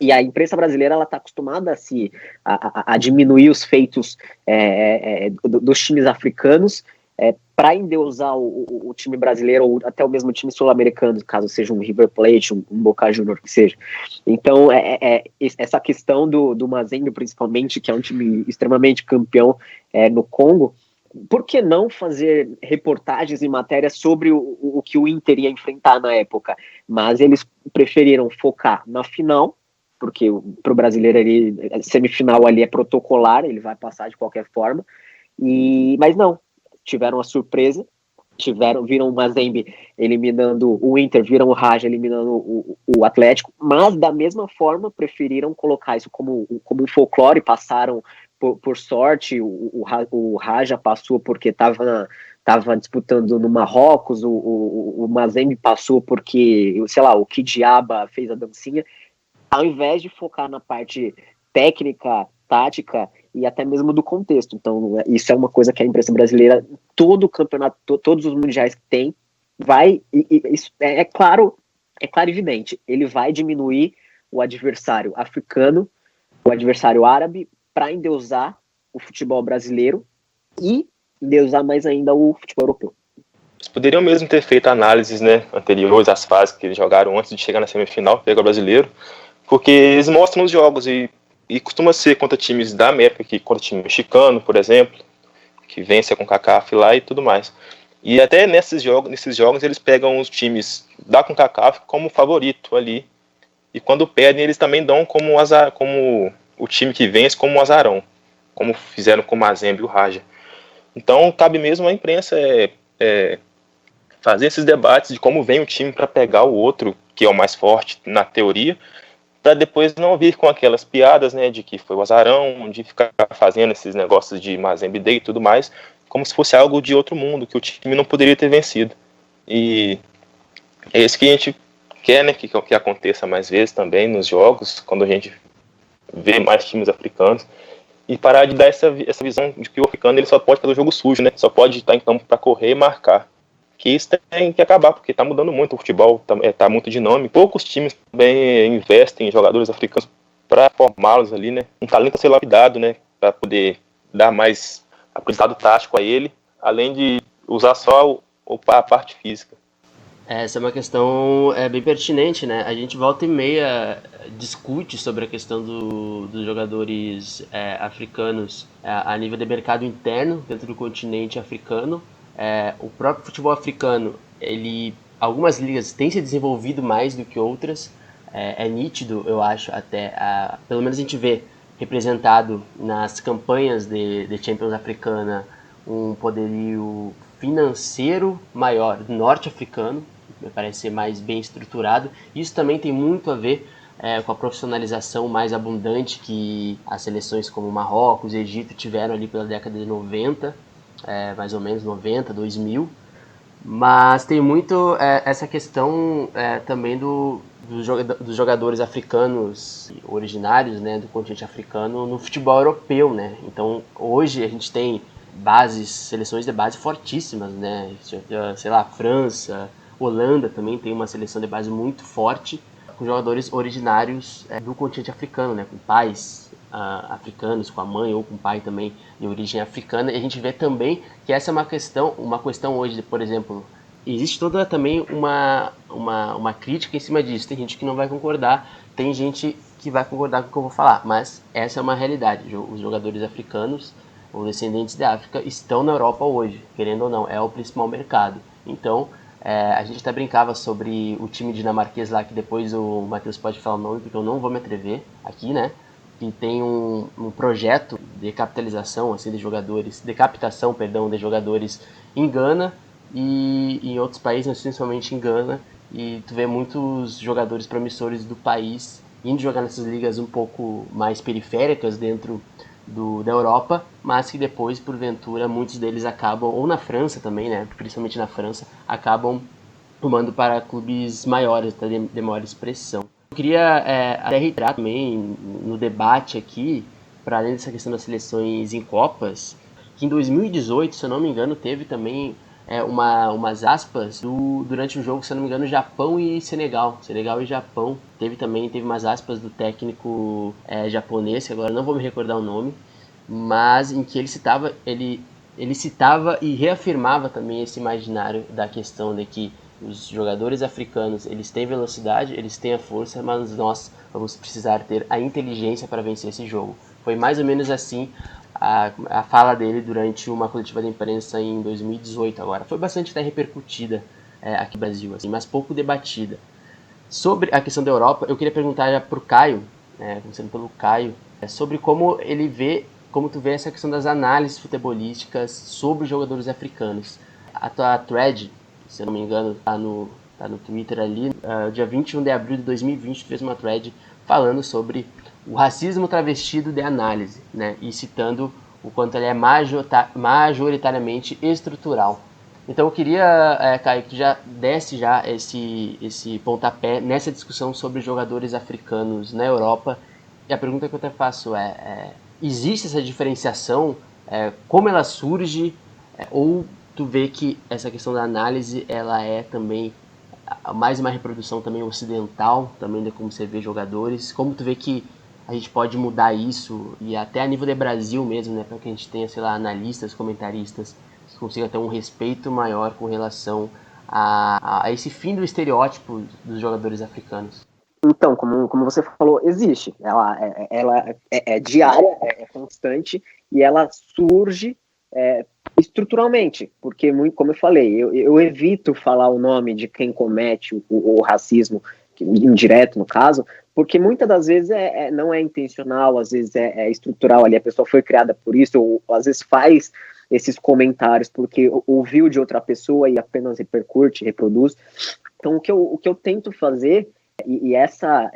E a imprensa brasileira, ela está acostumada a diminuir os feitos dos times africanos para endeusar o time brasileiro, ou até o mesmo time sul-americano, caso seja um River Plate, um Boca Juniors, que seja. Então, essa questão do Mazembe, principalmente, que é um time extremamente campeão no Congo, por que não fazer reportagens e matérias sobre o que o Inter ia enfrentar na época? Mas eles preferiram focar na final, porque para o brasileiro a semifinal ali é protocolar, ele vai passar de qualquer forma, mas não, tiveram a surpresa, viram o Mazembe eliminando o Inter, viram o Raja eliminando o Atlético, mas da mesma forma preferiram colocar isso como um folclore, passaram por sorte, o Raja passou porque estava disputando no Marrocos, o Mazembe passou porque, sei lá, o Kidiaba fez a dancinha, ao invés de focar na parte técnica, tática e até mesmo do contexto. Então, isso é uma coisa que a imprensa brasileira, todo o campeonato, todos os mundiais que tem, isso é claro e evidente, ele vai diminuir o adversário africano, o adversário árabe, para endeusar o futebol brasileiro e endeusar mais ainda o futebol europeu. Eles poderiam mesmo ter feito análises, né, anteriores às fases que eles jogaram antes de chegar na semifinal, pegar o brasileiro, porque eles mostram os jogos e costuma ser contra times da América, que contra time mexicano, por exemplo, que vence com CONCACAF lá e tudo mais. E até nesses jogos eles pegam os times da CONCACAF como favorito ali. E quando perdem, eles também dão como o time que vence como um azarão, como fizeram com o Mazembe e o Raja. Então cabe mesmo à imprensa fazer esses debates de como vem o time para pegar o outro, que é o mais forte na teoria, para depois não vir com aquelas piadas, né, de que foi o azarão, de ficar fazendo esses negócios de Mazembe Day e tudo mais, como se fosse algo de outro mundo, que o time não poderia ter vencido. E é isso que a gente quer, né, que aconteça mais vezes também nos jogos, quando a gente vê mais times africanos, e parar de dar essa visão de que o africano ele só pode fazer o jogo sujo, né? Só pode estar em campo para correr e marcar. Que isso tem que acabar, porque está mudando muito o futebol, tá muito dinâmico. Poucos times também investem em jogadores africanos para formá-los ali, né? Um talento a ser lapidado, né? Para poder dar mais aprendizado tático a ele, além de usar só a parte física. Essa é uma questão bem pertinente, né? A gente volta e meia discute sobre a questão dos jogadores africanos a nível de mercado interno dentro do continente africano. O próprio futebol africano, algumas ligas têm se desenvolvido mais do que outras. É nítido, eu acho, até, pelo menos a gente vê representado nas campanhas de Champions Africana um poderio financeiro maior do norte-africano, me parece ser mais bem estruturado. Isso também tem muito a ver com a profissionalização mais abundante que as seleções como Marrocos e Egito tiveram ali pela década de 90, mais ou menos 90, 2000. Mas tem muito essa questão também dos jogadores africanos originários, né, do continente africano no futebol europeu, né? Então hoje a gente tem seleções de base fortíssimas, né? Sei lá, França, Holanda também tem uma seleção de base muito forte, com jogadores originários do continente africano, né? Com pais africanos, com a mãe ou com o pai também de origem africana. E a gente vê também que essa é uma questão hoje, por exemplo, existe toda também uma crítica em cima disso. Tem gente que não vai concordar, tem gente que vai concordar com o que eu vou falar, mas essa é uma realidade. Os jogadores africanos ou descendentes da África estão na Europa hoje, querendo ou não, é o principal mercado. Então, a gente até brincava sobre o time dinamarquês lá, que depois o Matheus pode falar o nome, porque eu não vou me atrever aqui, né? Que tem um projeto de capitalização assim, de jogadores em Gana e em outros países, principalmente em Gana, e tu vê muitos jogadores promissores do país indo jogar nessas ligas um pouco mais periféricas dentro da Europa, mas que depois, porventura, muitos deles acabam, ou na França também, né, principalmente na França, acabam rumando para clubes maiores, de maior expressão. Eu queria até reiterar também no debate aqui, para além dessa questão das seleções em Copas, que em 2018, se eu não me engano, teve também umas aspas durante o jogo, se eu não me engano, Japão e Senegal e Japão, teve umas aspas do técnico japonês, que agora não vou me recordar o nome, mas em que ele citava e reafirmava também esse imaginário da questão de que os jogadores africanos, eles têm velocidade, eles têm a força, mas nós vamos precisar ter a inteligência para vencer esse jogo. Foi mais ou menos assim a fala dele durante uma coletiva de imprensa em 2018 agora. Foi bastante até repercutida aqui no Brasil, assim, mas pouco debatida. Sobre a questão da Europa, eu queria perguntar para o Caio, começando pelo Caio, sobre como tu vê essa questão das análises futebolísticas sobre os jogadores africanos. A tua thread, se eu não me engano, tá no Twitter ali, dia 21 de abril de 2020, tu fez uma thread falando sobre o racismo travestido de análise, né? E citando o quanto ele é majoritariamente estrutural. Então eu queria, Caio, que tu já desse esse pontapé nessa discussão sobre jogadores africanos na Europa. E a pergunta que eu até faço existe essa diferenciação? Como ela surge? Ou tu vê que essa questão da análise ela é também mais uma reprodução também ocidental, também de como você vê jogadores? Como tu vê que a gente pode mudar isso, e até a nível de Brasil mesmo, né, para que a gente tenha, sei lá, analistas, comentaristas, que consiga ter um respeito maior com relação a esse fim do estereótipo dos jogadores africanos? Então, como você falou, existe. Ela é diária, é constante, e ela surge estruturalmente, porque, como eu falei, eu evito falar o nome de quem comete o racismo, indireto no caso, porque muitas das vezes não é intencional, às vezes é estrutural ali, a pessoa foi criada por isso, ou às vezes faz esses comentários porque ouviu de outra pessoa e apenas repercute, reproduz. Então o que eu tento fazer, e essa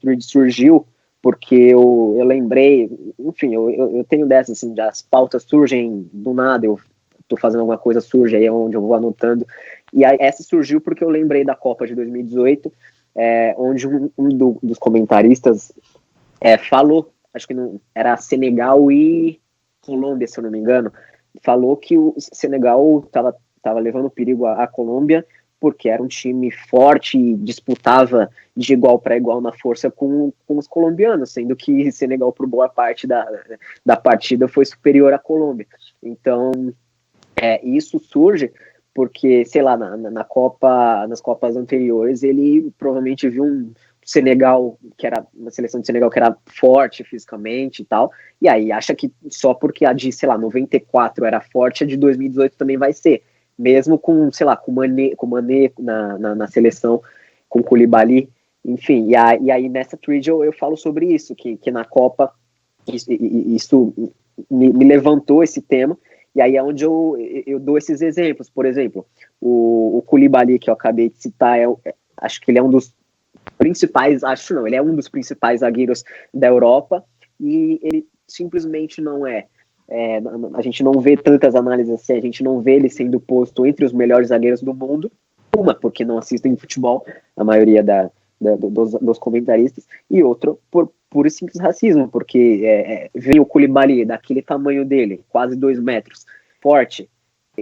thread surgiu porque eu lembrei, enfim, eu tenho dessas, assim, as pautas surgem do nada, eu tô fazendo alguma coisa, surge aí onde eu vou anotando, e aí essa surgiu porque eu lembrei da Copa de 2018, onde dos comentaristas falou, acho que não, era Senegal e Colômbia, se eu não me engano, falou que o Senegal estava levando perigo à Colômbia, porque era um time forte e disputava de igual para igual na força com os colombianos, sendo que Senegal, por boa parte da partida, foi superior à Colômbia. Então, isso surge porque, sei lá, nas Copas anteriores, ele provavelmente viu um Senegal, que era uma seleção de Senegal que era forte fisicamente e tal, e aí acha que só porque a de, sei lá, 94 era forte, a de 2018 também vai ser, mesmo com, sei lá, com Mané na seleção, com Koulibaly, enfim, e aí nessa thread eu falo sobre isso, que na Copa isso me levantou esse tema, e aí é onde eu dou esses exemplos. Por exemplo, o Koulibaly, que eu acabei de citar, acho que ele é um dos principais, acho não, ele é um dos principais zagueiros da Europa, e ele simplesmente não a gente não vê tantas análises assim, a gente não vê ele sendo posto entre os melhores zagueiros do mundo, porque não assistem futebol, a maioria dos comentaristas, e outro, por puro e simples racismo, porque vem o Koulibaly, daquele tamanho dele, quase 2 metros, forte,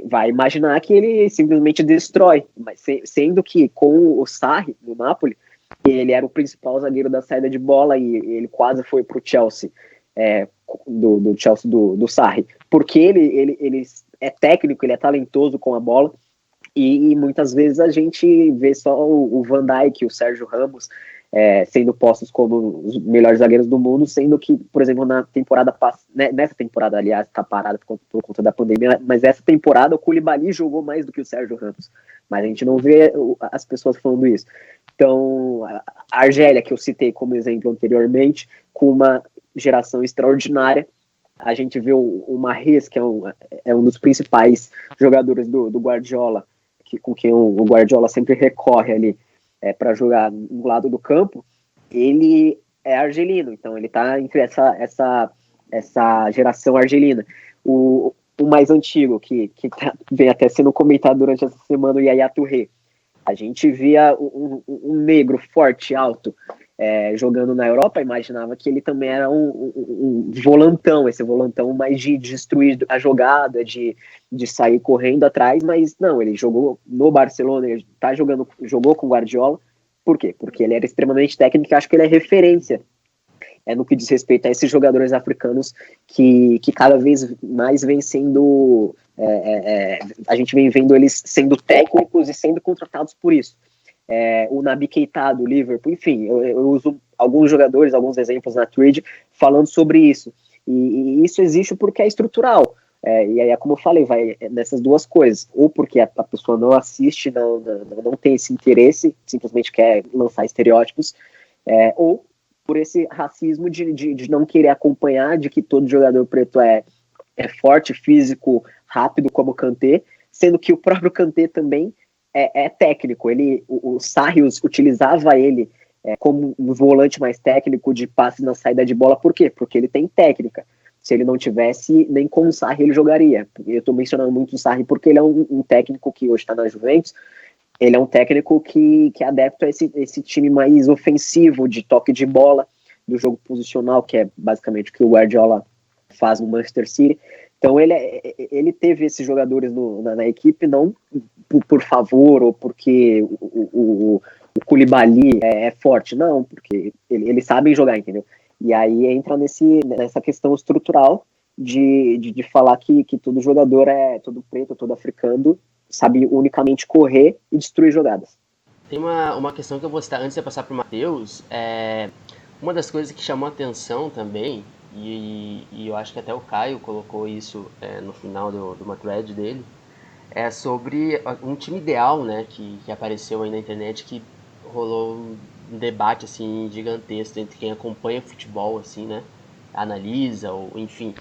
vai imaginar que ele simplesmente destrói, mas sendo que com o Sarri, no Napoli, ele era o principal zagueiro da saída de bola e ele quase foi para o Chelsea, do Chelsea do Sarri, porque ele é técnico, ele é talentoso com a bola, e muitas vezes a gente vê só o Van Dijk, o Sérgio Ramos, sendo postos como os melhores zagueiros do mundo, sendo que, por exemplo, nessa temporada, aliás, está parada por conta da pandemia, mas essa temporada o Koulibaly jogou mais do que o Sérgio Ramos, mas a gente não vê as pessoas falando isso. Então, a Argélia, que eu citei como exemplo anteriormente, com uma geração extraordinária, a gente vê o Mahrez, que é um dos principais jogadores do Guardiola, com quem o Guardiola sempre recorre ali para jogar no lado do campo, ele é argelino, então ele está entre essa geração argelina. O mais antigo, que vem até sendo comentado durante essa semana, o Yaya Touré. A gente via um negro forte, alto, jogando na Europa, imaginava que ele também era um volantão, esse volantão mais de destruir a jogada, de sair correndo atrás, mas não, ele jogou no Barcelona, ele jogou com o Guardiola. Por quê? Porque ele era extremamente técnico e acho que ele é referência no que diz respeito a esses jogadores africanos que cada vez mais vem sendo a gente vem vendo eles sendo técnicos e sendo contratados por isso. O Naby Keita do Liverpool, enfim, eu uso alguns jogadores, alguns exemplos na thread falando sobre isso, e isso existe porque é estrutural, e aí como eu falei, vai nessas duas coisas, ou porque a pessoa não assiste, não tem esse interesse, simplesmente quer lançar estereótipos, ou por esse racismo de não querer acompanhar, de que todo jogador preto é forte, físico, rápido como o Kanté, sendo que o próprio Kanté também é técnico. O Sarri utilizava ele como um volante mais técnico de passe na saída de bola. Por quê? Porque ele tem técnica. Se ele não tivesse, nem com o Sarri ele jogaria. Eu estou mencionando muito o Sarri porque ele é um técnico que hoje está na Juventus. Ele é um técnico que é adepto a esse time mais ofensivo, de toque de bola, do jogo posicional, que é basicamente o que o Guardiola faz no Manchester City. Então ele teve esses jogadores na equipe não por favor ou porque o Koulibaly é forte, não, porque eles sabem jogar, entendeu? E aí entra nessa questão estrutural de falar que todo jogador todo preto, todo africano, sabe unicamente correr e destruir jogadas. Tem uma questão que eu vou citar antes de passar para o Matheus. Uma das coisas que chamou a atenção também, e eu acho que até o Caio colocou isso no final de uma thread dele, é sobre um time ideal, né, que apareceu aí na internet, que rolou um debate assim, gigantesco entre quem acompanha futebol, assim, né, analisa, ou enfim,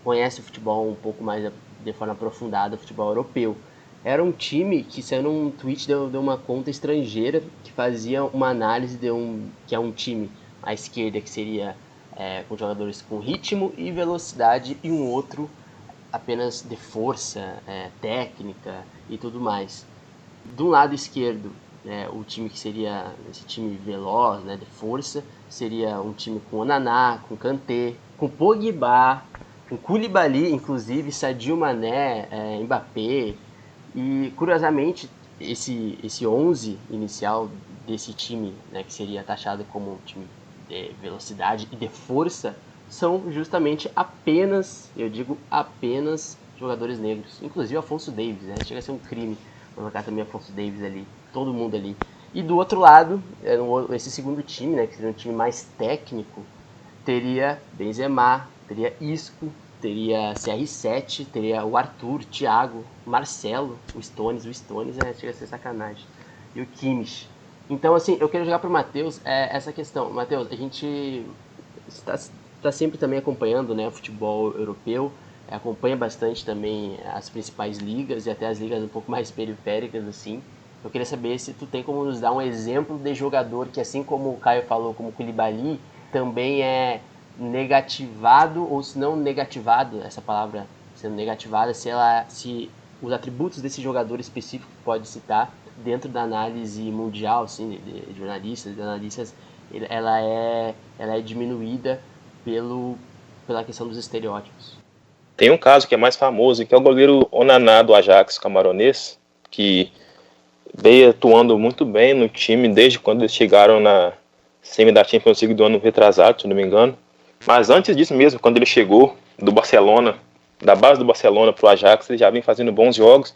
conhece o futebol um pouco mais de forma aprofundada, o futebol europeu. Era um time que, sendo um tweet de uma conta estrangeira, que fazia uma análise que é um time à esquerda que seria com jogadores com ritmo e velocidade, e um outro apenas de força, técnica e tudo mais. Do lado esquerdo, o time que seria esse time veloz, de força, seria um time com Onaná, com Kanté, com Pogba, com Koulibaly, inclusive, Sadio Mané, Mbappé. E, curiosamente, esse 11 inicial desse time, que seria taxado como um time de velocidade e de força, são justamente apenas, eu digo apenas, jogadores negros. Inclusive Alphonso Davies, chega a ser um crime colocar também Alphonso Davies ali, todo mundo ali. E do outro lado, esse segundo time, que seria um time mais técnico, teria Benzema, teria Isco, teria CR7, teria o Arthur, Thiago, Marcelo, o Stones chega a ser sacanagem, e o Kimmich. Então, assim, eu quero jogar pro Matheus essa questão. Matheus, a gente está sempre também acompanhando, o futebol europeu, acompanha bastante também as principais ligas e até as ligas um pouco mais periféricas, assim. Eu queria saber se tu tem como nos dar um exemplo de jogador que, assim como o Caio falou, como o Koulibaly, também é negativado, ou se não negativado, essa palavra sendo negativada, se os atributos desse jogador específico que pode citar dentro da análise mundial, assim, de analistas, ela é diminuída pela questão dos estereótipos. Tem um caso que é mais famoso, que é o goleiro Onaná do Ajax camaronês, que veio atuando muito bem no time desde quando eles chegaram na semi da Champions League do ano retrasado, se não me engano. Mas antes disso mesmo, quando ele chegou do Barcelona, da base do Barcelona para o Ajax, ele já vem fazendo bons jogos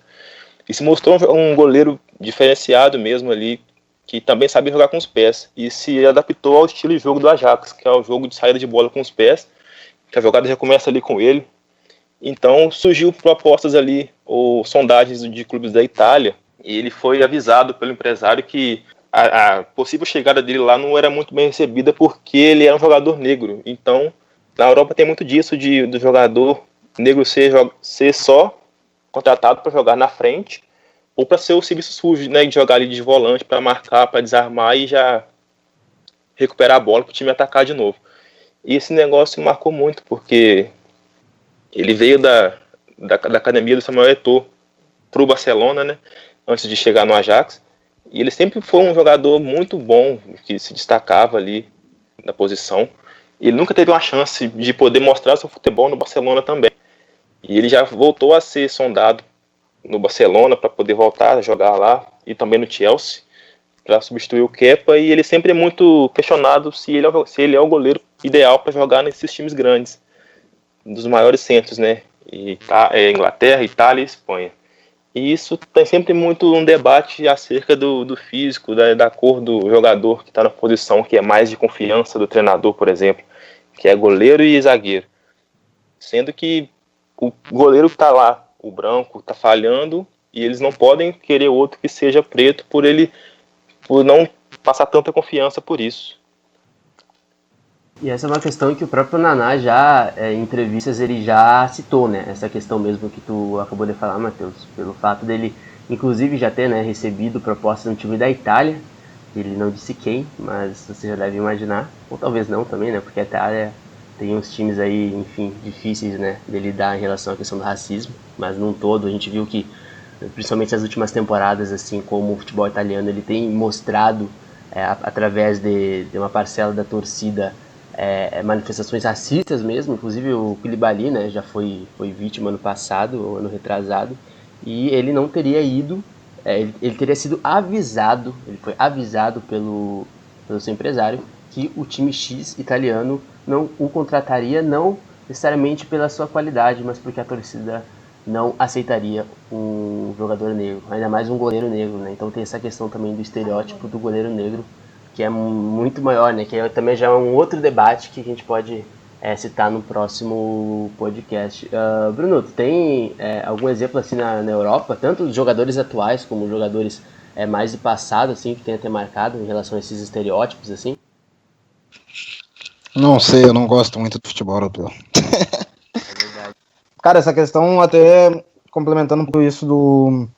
e se mostrou um goleiro diferenciado mesmo ali, que também sabe jogar com os pés e se adaptou ao estilo de jogo do Ajax, que é o jogo de saída de bola com os pés, que a jogada já começa ali com ele. Então surgiu propostas ali, ou sondagens de clubes da Itália, e ele foi avisado pelo empresário que a possível chegada dele lá não era muito bem recebida porque ele era um jogador negro. Então, na Europa tem muito disso, do jogador negro ser só contratado para jogar na frente ou para ser o serviço sujo, de jogar ali de volante para marcar, para desarmar e já recuperar a bola para o time atacar de novo. E esse negócio marcou muito porque ele veio da academia do Samuel Eto'o para o Barcelona, antes de chegar no Ajax. E ele sempre foi um jogador muito bom, que se destacava ali na posição. E ele nunca teve uma chance de poder mostrar seu futebol no Barcelona também. E ele já voltou a ser sondado no Barcelona para poder voltar a jogar lá, e também no Chelsea, para substituir o Kepa. E ele sempre é muito questionado se ele é o goleiro ideal para jogar nesses times grandes, dos maiores centros, Inglaterra, Itália e Espanha. E isso tem sempre muito um debate acerca do físico, da cor do jogador que está na posição que é mais de confiança do treinador, por exemplo, que é goleiro e zagueiro. Sendo que o goleiro que está lá, o branco, está falhando, e eles não podem querer outro que seja preto por não passar tanta confiança por isso. E essa é uma questão que o próprio Naná já, em entrevistas, ele já citou, essa questão mesmo que tu acabou de falar, Matheus, pelo fato dele, inclusive, já ter recebido propostas no time da Itália. Ele não disse quem, mas você já deve imaginar, ou talvez não também, porque a Itália tem uns times aí, enfim, difíceis, de lidar em relação à questão do racismo, mas num todo a gente viu que, principalmente nas últimas temporadas, assim como o futebol italiano, ele tem mostrado, através de uma parcela da torcida, manifestações racistas mesmo. Inclusive o Koulibaly, já foi vítima ano passado, ou ano retrasado, e ele não teria ido, ele teria sido avisado, ele foi avisado pelo seu empresário que o time X italiano não o contrataria, não necessariamente pela sua qualidade, mas porque a torcida não aceitaria um jogador negro, ainda mais um goleiro negro, Então tem essa questão também do estereótipo do goleiro negro, que é muito maior, que também já é um outro debate que a gente pode citar no próximo podcast. Bruno, tu tem algum exemplo assim na Europa, tanto de jogadores atuais como jogadores mais do passado, assim, que tenha até marcado em relação a esses estereótipos, assim? Não sei, eu não gosto muito do futebol europeu. É verdade. Cara, essa questão, até complementando por isso do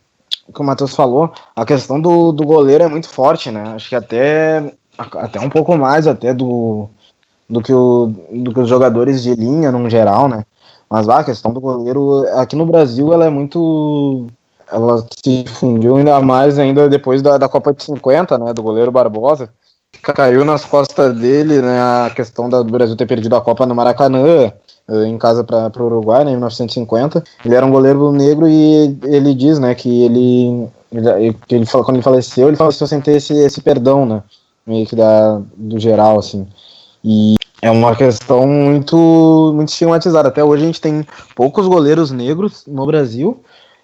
que o Matheus falou, a questão do goleiro é muito forte, Acho que até até um pouco mais até do que os jogadores de linha, no geral, né? Mas a questão do goleiro, aqui no Brasil, ela é muito... Ela se difundiu ainda mais ainda depois da Copa de 50, né? Do goleiro Barbosa. Caiu nas costas dele, né? A questão do Brasil ter perdido a Copa no Maracanã, em casa para o Uruguai, né, em 1950. Ele era um goleiro negro e ele diz, né, que ele falou, quando ele faleceu sem ter esse perdão, né? Meio que do geral, assim. E é uma questão muito estigmatizada. Até hoje a gente tem poucos goleiros negros no Brasil,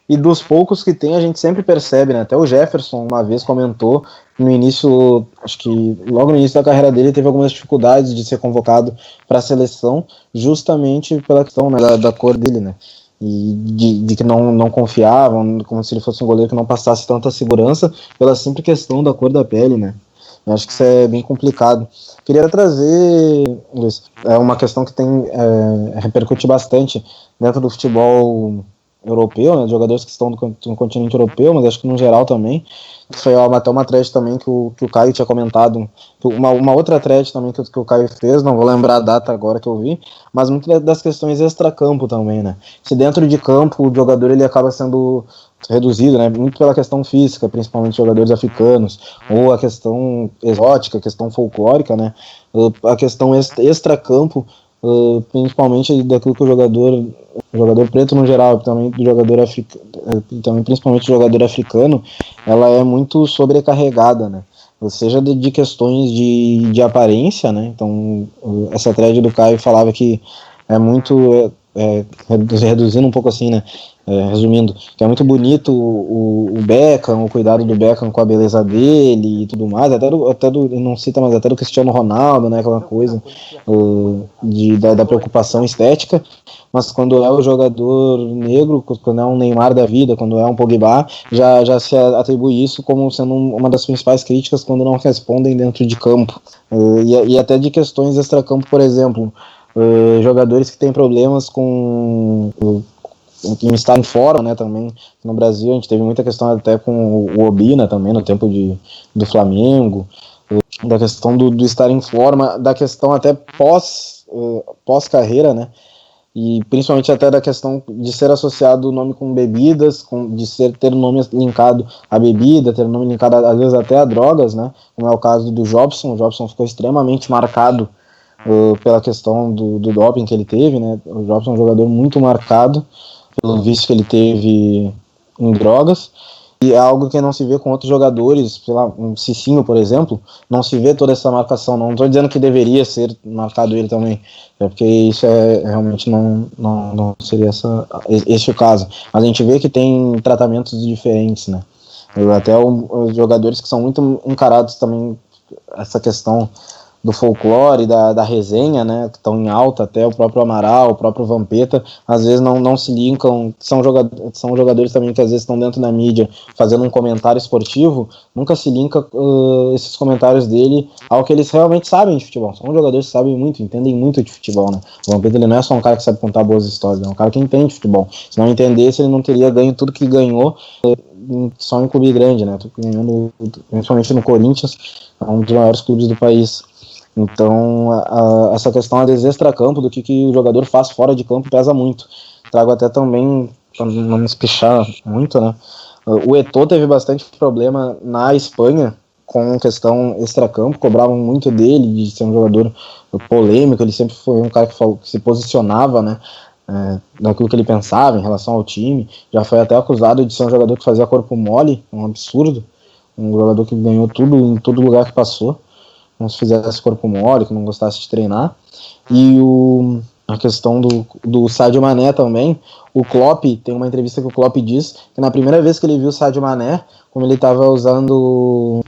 e dos poucos que tem a gente sempre percebe, né? Até o Jefferson uma vez comentou no início, acho que logo no início da carreira dele, teve algumas dificuldades de ser convocado para a seleção, justamente pela questão, né, da cor dele, né? E de que não confiavam, como se ele fosse um goleiro que não passasse tanta segurança, pela simples questão da cor da pele, né? Eu acho que isso é bem complicado. Queria trazer, Luiz, uma questão que repercute bastante dentro do futebol europeu, né, jogadores que estão no continente europeu, mas acho que no geral também. Foi até uma thread também que o Caio tinha comentado, uma outra thread também que o Caio fez, não vou lembrar a data agora que eu vi, mas muitas das questões extra-campo também, né? Se dentro de campo o jogador ele acaba sendo reduzido, né, muito pela questão física, principalmente jogadores africanos, ou a questão exótica, a questão folclórica, né, a questão extra-campo, principalmente daquilo que o jogador preto no geral, também do jogador também principalmente o jogador africano, ela é muito sobrecarregada, né, seja de questões de aparência, né, então essa thread do Caio falava que é muito, reduzindo um pouco assim, né, resumindo, que é muito bonito o Beckham, o cuidado do Beckham com a beleza dele e tudo mais, até não cita, mas até do Cristiano Ronaldo, né, aquela coisa da preocupação estética, mas quando é o jogador negro, quando é um Neymar da vida, quando é um Pogba, já se atribui isso como sendo uma das principais críticas quando não respondem dentro de campo, e até de questões extracampo, por exemplo, jogadores que têm problemas em estar em fora, né, também no Brasil a gente teve muita questão até com o Obina também no tempo do Flamengo, da questão do estar em forma, da questão até pós carreira, né, e principalmente até da questão de ser associado o nome com bebidas, ter o nome linkado a bebida, ter o nome linkado às vezes até a drogas, né, como é o caso do Jobson. O Jobson ficou extremamente marcado pela questão do doping que ele teve, né, o Jobson é um jogador muito marcado pelo vício que ele teve em drogas, e é algo que não se vê com outros jogadores, sei lá, um Cicinho, por exemplo, não se vê toda essa marcação. Não estou dizendo que deveria ser marcado ele também, porque isso realmente não seria esse o caso, mas a gente vê que tem tratamentos diferentes, né, até os jogadores que são muito encarados também, essa questão do folclore, da resenha, né, que estão em alta, até o próprio Amaral, o próprio Vampeta, às vezes não se linkam, são jogadores também que às vezes estão dentro da mídia fazendo um comentário esportivo, nunca se linka esses comentários dele ao que eles realmente sabem de futebol. São jogadores que sabem muito, entendem muito de futebol, né. O Vampeta, ele não é só um cara que sabe contar boas histórias, é um cara que entende futebol. Se não entendesse, ele não teria ganho tudo que ganhou só em clube grande, né, ganhando principalmente no Corinthians, um dos maiores clubes do país. Então, essa questão de extracampo, do que o jogador faz fora de campo, pesa muito. Trago até também, para não me espichar muito, né? O Eto'o teve bastante problema na Espanha com questão extracampo, cobravam muito dele de ser um jogador polêmico. Ele sempre foi um cara que se posicionava, né, naquilo que ele pensava em relação ao time. Já foi até acusado de ser um jogador que fazia corpo mole, um absurdo. Um jogador que ganhou tudo em todo lugar que passou, não se fizesse corpo mole, que não gostasse de treinar. E a questão do Sadio Mané também, o Klopp, tem uma entrevista que o Klopp diz que na primeira vez que ele viu o Sadio Mané, como ele estava usando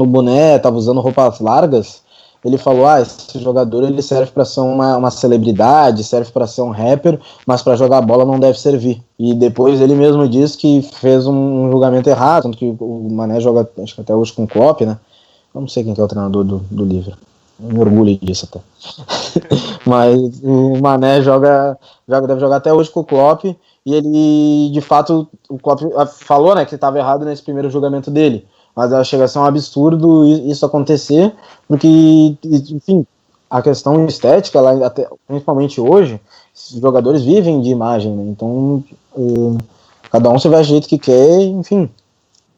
boné, estava usando roupas largas, ele falou, esse jogador ele serve para ser uma celebridade, serve para ser um rapper, mas para jogar bola não deve servir. E depois ele mesmo diz que fez um julgamento errado, tanto que o Mané joga, acho que até hoje com o Klopp, né? Eu não sei quem que é o treinador do Liverpool. Eu me orgulho disso até. Mas o Mané deve jogar até hoje com o Klopp. E ele, de fato, o Klopp falou, né, que estava errado nesse primeiro julgamento dele. mas chega a ser um absurdo isso acontecer, porque, enfim, a questão estética, principalmente hoje, os jogadores vivem de imagem, né? Então, cada um se veste do jeito que quer, enfim,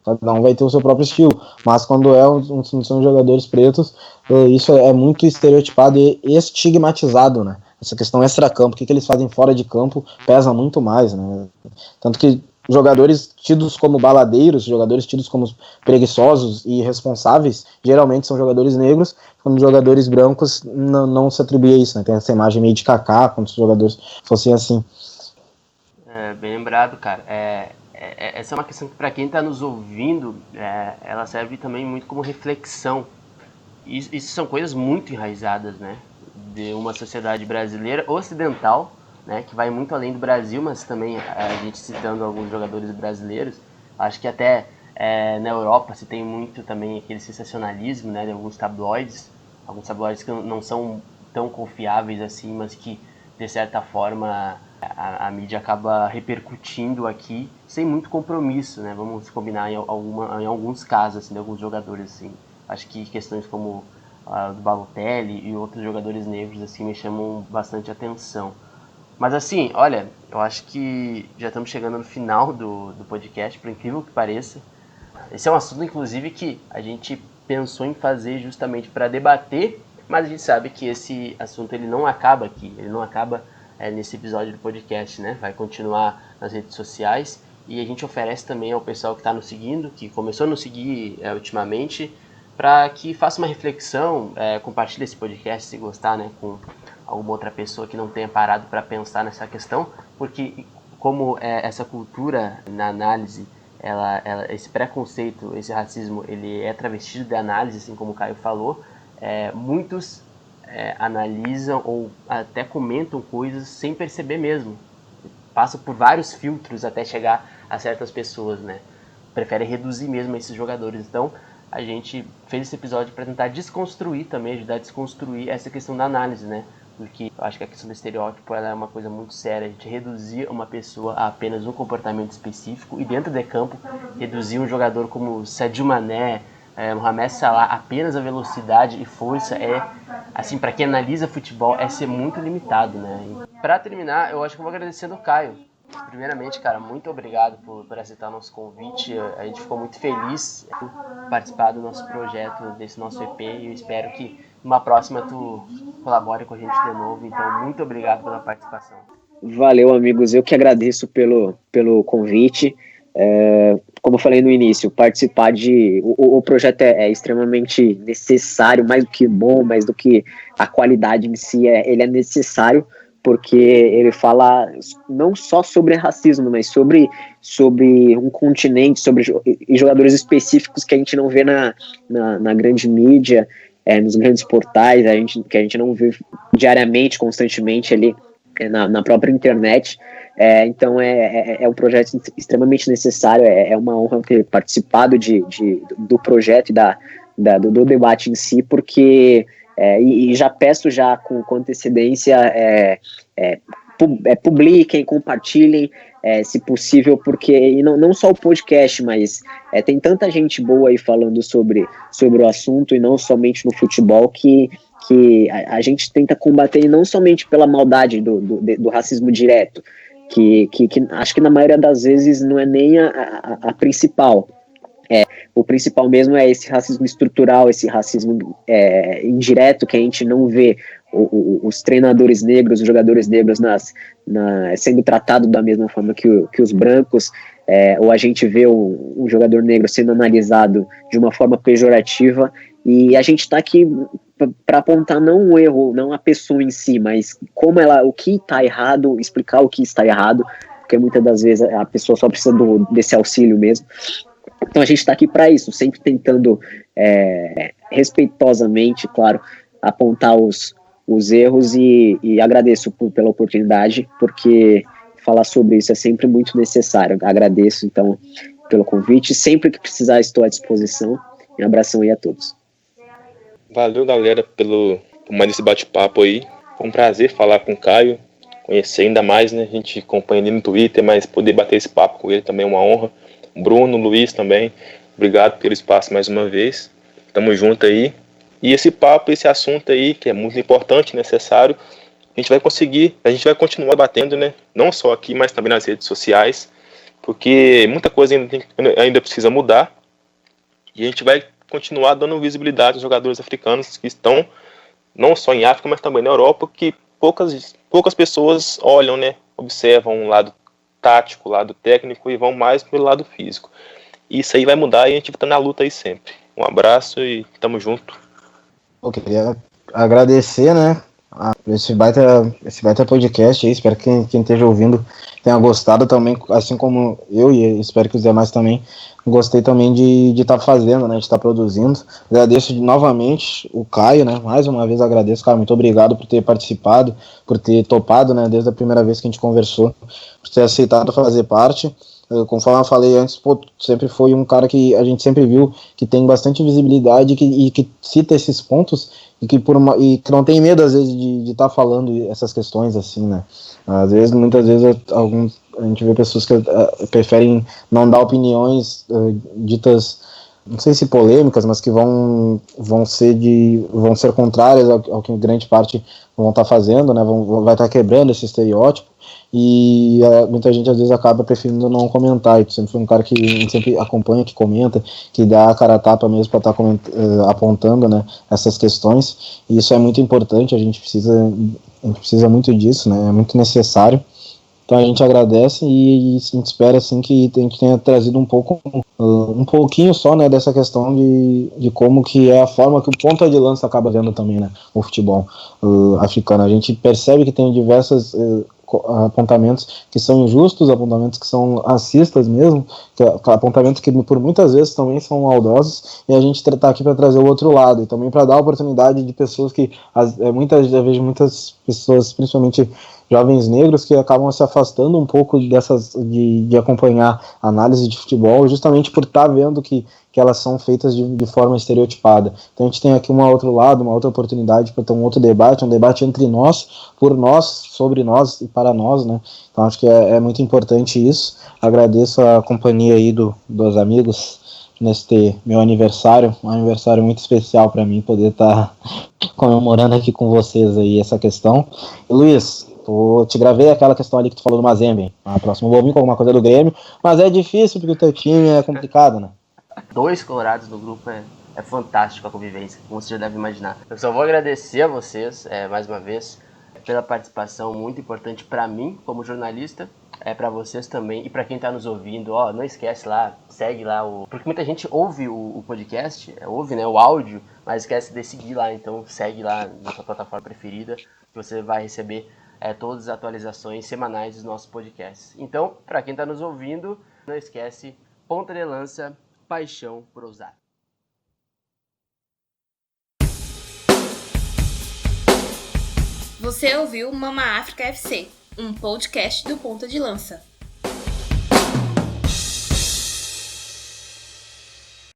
cada um vai ter o seu próprio estilo, mas quando são jogadores pretos, isso é muito estereotipado e estigmatizado, né? Essa questão extra-campo, o que eles fazem fora de campo pesa muito mais, né? Tanto que jogadores tidos como baladeiros, jogadores tidos como preguiçosos e irresponsáveis, geralmente são jogadores negros, quando jogadores brancos não se atribui a isso, né? Tem essa imagem meio de Kaká, como se os jogadores fossem assim. Bem lembrado, cara. Essa é uma questão que, para quem está nos ouvindo, ela serve também muito como reflexão. Isso são coisas muito enraizadas, né? De uma sociedade brasileira ocidental, né, que vai muito além do Brasil, mas também a gente citando alguns jogadores brasileiros, acho que até na Europa se tem muito também aquele sensacionalismo, né, de alguns tabloides que não são tão confiáveis assim, mas que de certa forma a mídia acaba repercutindo aqui sem muito compromisso, né? Vamos combinar em alguns casos assim, de alguns jogadores assim. Acho que questões como do Balotelli e outros jogadores negros assim me chamam bastante atenção. Mas assim, olha, eu acho que já estamos chegando no final do podcast, por incrível que pareça. Esse é um assunto, inclusive, que a gente pensou em fazer justamente para debater, mas a gente sabe que esse assunto ele não acaba aqui, ele não acaba nesse episódio do podcast, né? Vai continuar nas redes sociais e a gente oferece também ao pessoal que está nos seguindo, que começou a nos seguir ultimamente, para que faça uma reflexão, compartilhe esse podcast se gostar, né, com alguma outra pessoa que não tenha parado para pensar nessa questão, porque como essa cultura na análise, esse preconceito, esse racismo, ele é travestido de análise, assim como o Caio falou, muitos analisam ou até comentam coisas sem perceber mesmo, passam por vários filtros até chegar a certas pessoas, né, preferem reduzir mesmo esses jogadores. Então a gente fez esse episódio para tentar desconstruir também, ajudar a desconstruir essa questão da análise, né? Porque eu acho que a questão do estereótipo ela é uma coisa muito séria. A gente reduzir uma pessoa a apenas um comportamento específico e dentro de campo reduzir um jogador como Sadio Mané, Mohamed Salah apenas a velocidade e força assim, para quem analisa futebol, ser muito limitado, né? Para terminar, eu acho que eu vou agradecer ao Caio. Primeiramente, cara, muito obrigado por aceitar o nosso convite. A gente ficou muito feliz por participar do nosso projeto, desse nosso EP, e eu espero que numa próxima tu colabore com a gente de novo. Então, muito obrigado pela participação. Valeu, amigos. Eu que agradeço pelo convite. Como eu falei no início, participar o projeto é extremamente necessário, mais do que bom, mais do que a qualidade em si, ele é necessário, porque ele fala não só sobre racismo, mas sobre um continente, sobre jogadores específicos que a gente não vê na grande mídia, nos grandes portais, que a gente não vê diariamente, constantemente ali na própria internet. Então é um projeto extremamente necessário, é uma honra ter participado do projeto e do debate em si, porque e já peço já com antecedência, publiquem, compartilhem, se possível, porque e não só o podcast, mas tem tanta gente boa aí falando sobre o assunto, e não somente no futebol, que a gente tenta combater, não somente pela maldade do racismo direto, que acho que na maioria das vezes não é nem a principal. O principal mesmo é esse racismo estrutural, esse racismo indireto, que a gente não vê os treinadores negros, os jogadores negros sendo tratados da mesma forma que os brancos, ou a gente vê um jogador negro sendo analisado de uma forma pejorativa, e a gente está aqui para apontar não um erro, não a pessoa em si, mas o que está errado, explicar o que está errado, porque muitas das vezes a pessoa só precisa desse auxílio mesmo. Então a gente está aqui para isso, sempre tentando respeitosamente, claro, apontar os erros, e agradeço pela oportunidade, porque falar sobre isso é sempre muito necessário. Agradeço, então, pelo convite. Sempre que precisar, estou à disposição. Um abração aí a todos. Valeu, galera, por mais esse bate-papo aí. Foi um prazer falar com o Caio, conhecer ainda mais, né? A gente acompanha ele no Twitter, mas poder bater esse papo com ele também é uma honra. Bruno, Luiz também, obrigado pelo espaço mais uma vez. Tamo junto aí. E esse papo, esse assunto aí, que é muito importante, necessário, a gente vai continuar batendo, né? Não só aqui, mas também nas redes sociais, porque muita coisa ainda precisa mudar. E a gente vai continuar dando visibilidade aos jogadores africanos que estão não só em África, mas também na Europa, que poucas pessoas olham, né? Observam o lado tático, o lado técnico e vão mais pelo lado físico. E isso aí vai mudar e a gente tá na luta aí sempre. Um abraço e tamo junto. Eu queria agradecer, né, esse baita podcast aí. Espero que quem esteja ouvindo tenha gostado também, assim como eu, e espero que os demais também. Gostei também de estar fazendo, né, de estar produzindo. Agradeço novamente o Caio, né, mais uma vez agradeço, cara, muito obrigado por ter participado, por ter topado, né, desde a primeira vez que a gente conversou, por ter aceitado fazer parte. Conforme eu falei antes, sempre foi um cara que a gente sempre viu que tem bastante visibilidade e que cita esses pontos e que não tem medo, às vezes, de estar falando essas questões, assim, né? Muitas vezes, a gente vê pessoas que preferem não dar opiniões ditas, não sei se polêmicas, mas que vão ser contrárias ao que grande parte vão estar fazendo, né? Vai estar quebrando esse estereótipo. E muita gente às vezes acaba preferindo não comentar. E tu sempre foi um cara que sempre acompanha, que comenta, que dá a cara a tapa mesmo para estar apontando, né, essas questões. E isso é muito importante, a gente precisa muito disso, né, é muito necessário. Então a gente agradece e a gente espera assim que a gente tenha trazido um pouquinho só, né, dessa questão de como que é a forma que o ponta de lança acaba vendo também, né, o futebol africano. A gente percebe que tem diversas apontamentos que são injustos, apontamentos que são racistas mesmo, apontamentos que por muitas vezes também são maldosos, e a gente está aqui para trazer o outro lado, e também para dar oportunidade de pessoas que, eu vejo muitas pessoas, principalmente jovens negros, que acabam se afastando um pouco de acompanhar análise de futebol, justamente por estar vendo que elas são feitas de forma estereotipada. Então a gente tem aqui uma outra oportunidade para ter um outro debate, um debate entre nós, por nós, sobre nós e para nós, né? Então acho que é muito importante isso. Agradeço a companhia aí dos amigos neste meu aniversário, um aniversário muito especial para mim, poder estar comemorando aqui com vocês aí essa questão. E, Luiz, eu te gravei aquela questão ali que tu falou do Mazembe. Na próxima eu vou vir com alguma coisa do Grêmio, mas é difícil porque o teu time é complicado, né? 2 colorados no grupo é fantástico a convivência, como você já deve imaginar. Eu só vou agradecer a vocês, mais uma vez, pela participação muito importante para mim, como jornalista, para vocês também, e para quem está nos ouvindo, não esquece lá, segue lá, porque muita gente ouve o podcast, ouve, né, o áudio, mas esquece de seguir lá, então segue lá na sua plataforma preferida, que você vai receber todas as atualizações semanais dos nossos podcasts. Então, para quem está nos ouvindo, não esquece, ponta de lança, paixão por ousar. Você ouviu Mama África FC, um podcast do Ponta de Lança.